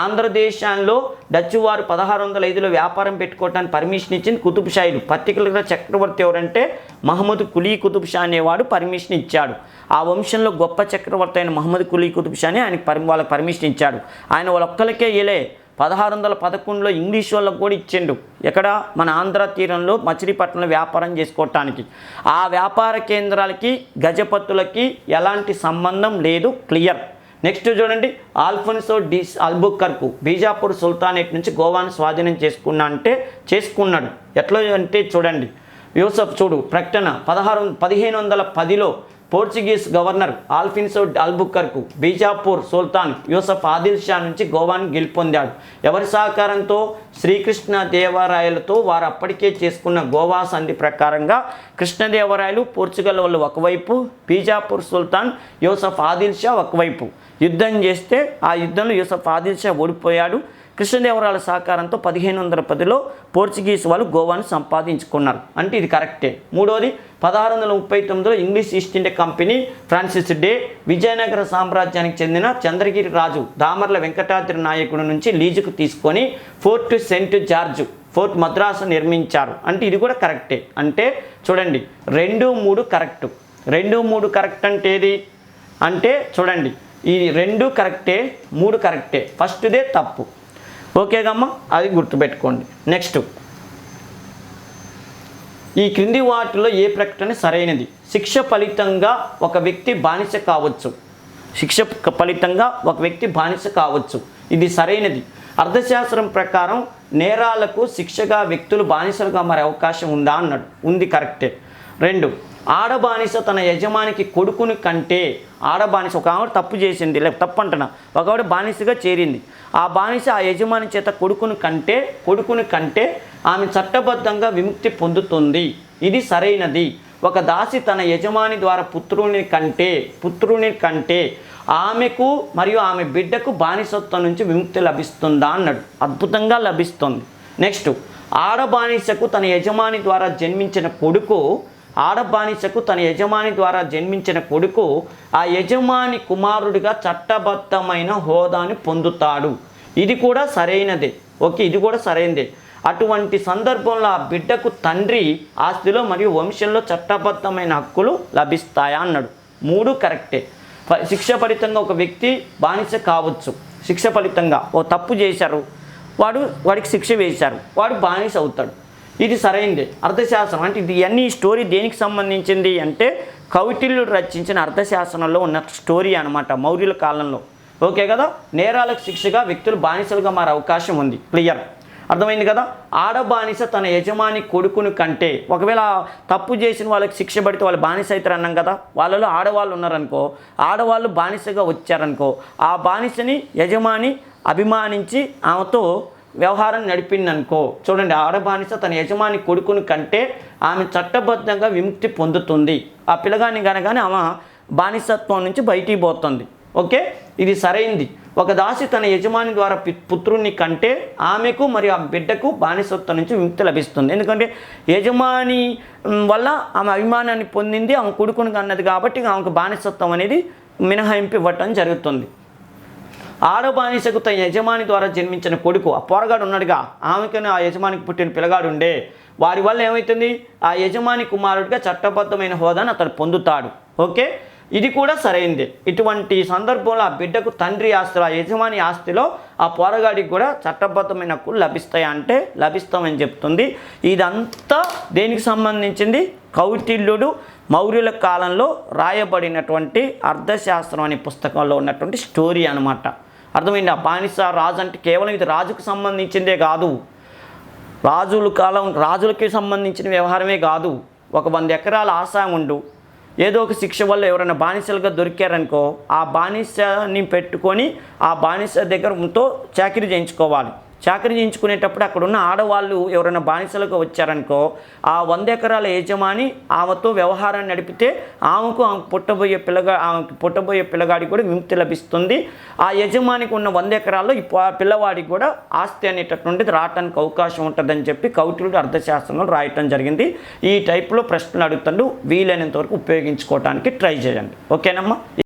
ఆంధ్రదేశంలో డచ్ వారు 1605లో వ్యాపారం పెట్టుకోవడానికి పర్మిషన్ ఇచ్చింది కుతుబ్షాహీలు. పర్టికులర్గా చక్రవర్తి ఎవరంటే మహమ్మద్ కులీ కుతుబ్ షా అనేవాడు పర్మిషన్ ఇచ్చాడు. ఆ వంశంలో గొప్ప చక్రవర్తి అయిన మహమ్మద్ కులీ కుతుబ్ షాని వాళ్ళకి పర్మిషన్ ఇచ్చాడు. ఆయన వాళ్ళ ఒక్కరికే ఇలే 1611లో ఇంగ్లీష్ వాళ్ళకు కూడా ఇచ్చిండు. ఎక్కడ? మన ఆంధ్ర తీరంలో మచిలీపట్నంలో వ్యాపారం చేసుకోవటానికి. ఆ వ్యాపార కేంద్రాలకి గజపతులకి ఎలాంటి సంబంధం లేదు. క్లియర్. నెక్స్ట్ చూడండి, ఆల్ఫోన్సో డి అల్బుకర్కు బీజాపూర్ సుల్తానేట్ నుంచి గోవాను స్వాధీనం చేసుకున్నాడు. ఎట్లా అంటే చూడండి, యూసఫ్ చూడు ప్రకటన 1510లో పోర్చుగీస్ గవర్నర్ ఆల్ఫోన్సో అల్బుకర్కు బీజాపూర్ సుల్తాన్ యూసఫ్ ఆదిల్ షా నుంచి గోవాను గెలుపొందాడు. ఎవరి సహకారంతో? శ్రీకృష్ణదేవరాయలతో. వారు అప్పటికే చేసుకున్న గోవా సంధి ప్రకారంగా కృష్ణదేవరాయలు పోర్చుగల్ వాళ్ళు ఒకవైపు, బీజాపూర్ సుల్తాన్ యూసఫ్ ఆదిల్ షా ఒకవైపు యుద్ధం చేస్తే ఆ యుద్ధంలో యూసఫ్ ఆదిల్ షా ఓడిపోయాడు. కృష్ణదేవరాయల సహకారంతో 1510లో పోర్చుగీస్ వాళ్ళు గోవాను సంపాదించుకున్నారు. అంటే ఇది కరెక్టే. మూడోది 1639లో English East India Company Francis Day Vijayanagara సామ్రాజ్యానికి చెందిన చంద్రగిరి రాజు దామర్ల వెంకటాద్రి నాయకుడి నుంచి లీజుకు తీసుకొని fort Saint George, fort Madras నిర్మించారు. అంటే ఇది కూడా కరెక్టే. అంటే చూడండి 2, 3 కరెక్ట్. 2, 3 కరెక్ట్ అంటే ఏది అంటే చూడండి, ఈ 2 కరెక్టే, 3 కరెక్టే. ఫస్ట్దే తప్పు. ఓకేగమ్మా, అది గుర్తుపెట్టుకోండి. నెక్స్ట్, ఈ క్రింది వాటిలో ఏ ప్రకటన సరైనది? శిక్ష ఫలితంగా ఒక వ్యక్తి బానిస కావచ్చు. శిక్ష ఫలితంగా ఒక వ్యక్తి బానిస కావచ్చు. ఇది సరైనది. అర్థశాస్త్రం ప్రకారం నేరాలకు శిక్షగా వ్యక్తులు బానిసలుగా మారే అవకాశం ఉందా అన్నాడు. ఉంది, కరెక్టే. 2, ఆడబానిస తన యజమానికి కొడుకుని కంటే, ఆడబానిస ఒక ఆవిడ తప్పు చేసింది, లేక తప్పు అంటున్నా, ఒక ఆవిడ బానిసగా చేరింది. ఆ బానిస ఆ యజమాని చేత కొడుకుని కంటే ఆమె చట్టబద్ధంగా విముక్తి పొందుతుంది. ఇది సరైనది. ఒక దాసి తన యజమాని ద్వారా పుత్రుని కంటే ఆమెకు మరియు ఆమె బిడ్డకు బానిసత్వం నుంచి విముక్తి లభిస్తుందా అన్నాడు. అద్భుతంగా లభిస్తుంది. నెక్స్ట్, ఆడబానిసకు తన యజమాని ద్వారా జన్మించిన కొడుకు ఆ యజమాని కుమారుడిగా చట్టబద్ధమైన హోదాని పొందుతాడు. ఇది కూడా సరైనదే. ఓకే, ఇది కూడా సరైనదే. అటువంటి సందర్భంలో ఆ బిడ్డకు తండ్రి ఆస్తిలో మరియు వంశంలో చట్టబద్ధమైన హక్కులు లభిస్తాయా అన్నాడు. 3 కరెక్టే. శిక్ష ఫలితంగా ఒక వ్యక్తి బానిస కావచ్చు. శిక్ష ఫలితంగా ఓ తప్పు చేశారు, వాడికి శిక్ష వేశారు, వాడు బానిస అవుతాడు. ఇది సరైనదే. అర్థశాస్త్రం అంటే ఇది అన్ని స్టోరీ దేనికి సంబంధించింది అంటే కౌటిల్యుడు రచించిన అర్థశాస్త్రంలో ఉన్న స్టోరీ అనమాట, మౌర్యుల కాలంలో. ఓకే కదా. నేరాలకు శిక్షగా వ్యక్తులు బానిసలుగా మారే అవకాశం ఉంది. క్లియర్, అర్థమైంది కదా. ఆడబానిస తన యజమాని కొడుకుని కంటే, ఒకవేళ తప్పు చేసిన వాళ్ళకి శిక్ష పడితే వాళ్ళు బానిస అవుతారు అన్నాం కదా. వాళ్ళలో ఆడవాళ్ళు ఉన్నారనుకో, ఆడవాళ్ళు బానిసగా వచ్చారనుకో, ఆ బానిసని యజమాని అభిమానించి ఆమెతో వ్యవహారం నడిపిందనుకో, చూడండి, ఆడబానిస తన యజమాని కొడుకుని కంటే ఆమె చట్టబద్ధంగా విముక్తి పొందుతుంది. ఆ పిల్లగాని కనగానే ఆమె బానిసత్వం నుంచి బయటికి పోతుంది. ఓకే, ఇది సరైంది. ఒక దాసి తన యజమాని ద్వారా పుత్రుని కంటే ఆమెకు మరియు ఆ బిడ్డకు బానిసత్వం నుంచి విముక్తి లభిస్తుంది. ఎందుకంటే యజమాని వల్ల ఆమె అభిమానాన్ని పొందింది, ఆమె కొడుకుని కన్నది కాబట్టి ఆమెకు బానిసత్వం అనేది మినహాయింపు ఇవ్వటం జరుగుతుంది. ఆడబానిసకు తన యజమాని ద్వారా జన్మించిన కొడుకు, ఆ పోరగాడు ఉన్నాడుగా, ఆమెకని ఆ యజమానికి పుట్టిన పిల్లగాడు ఉండే, వారి వల్ల ఏమవుతుంది? ఆ యజమాని కుమారుడిగా చట్టబద్ధమైన హోదాను అతడు పొందుతాడు. ఓకే, ఇది కూడా సరైందే. ఇటువంటి సందర్భంలో ఆ బిడ్డకు తండ్రి ఆస్తిలో, ఆ యజమాని ఆస్తిలో ఆ పోరగాడికి కూడా చట్టబద్ధమైన హక్కులు లభిస్తాయి అంటే లభిస్తామని చెప్తుంది. ఇదంతా దేనికి సంబంధించింది? కౌటిల్యుడు మౌర్యుల కాలంలో రాయబడినటువంటి అర్థశాస్త్రం అనే పుస్తకంలో ఉన్నటువంటి స్టోరీ అనమాట. అర్థమైంది? ఆ బానిస రాజు అంటే కేవలం ఇది రాజుకు సంబంధించిందే కాదు, రాజులకి సంబంధించిన వ్యవహారమే కాదు. ఒక 100 ఎకరాల ఆసాముండు ఏదో ఒక శిక్ష వల్ల ఎవరైనా బానిసలుగా దొరికారనుకో, ఆ బానిసని పెట్టుకొని ఆ బానిస దగ్గరతో చాకిరీ చేయించుకోవాలి. చాకరీ చేయించుకునేటప్పుడు అక్కడ ఉన్న ఆడవాళ్ళు ఎవరైనా బానిసలుగా వచ్చారనుకో, ఆ 100 ఎకరాల యజమాని ఆమెతో వ్యవహారాన్ని నడిపితే ఆమెకు ఆమెకు పుట్టబోయే పిల్లగాడికి కూడా విముక్తి లభిస్తుంది. ఆ యజమానికి ఉన్న 100 ఎకరాల్లో ఈ పిల్లవాడికి కూడా ఆస్తి అనేటటువంటిది రావటానికి అవకాశం ఉంటుందని చెప్పి కౌటిల్యుడు అర్థశాస్త్రంలో రాయటం జరిగింది. ఈ టైప్లో ప్రశ్నలు అడుగుతాడు, వీలైనంత వరకు ఉపయోగించుకోవడానికి ట్రై చేయండి. ఓకేనమ్మా.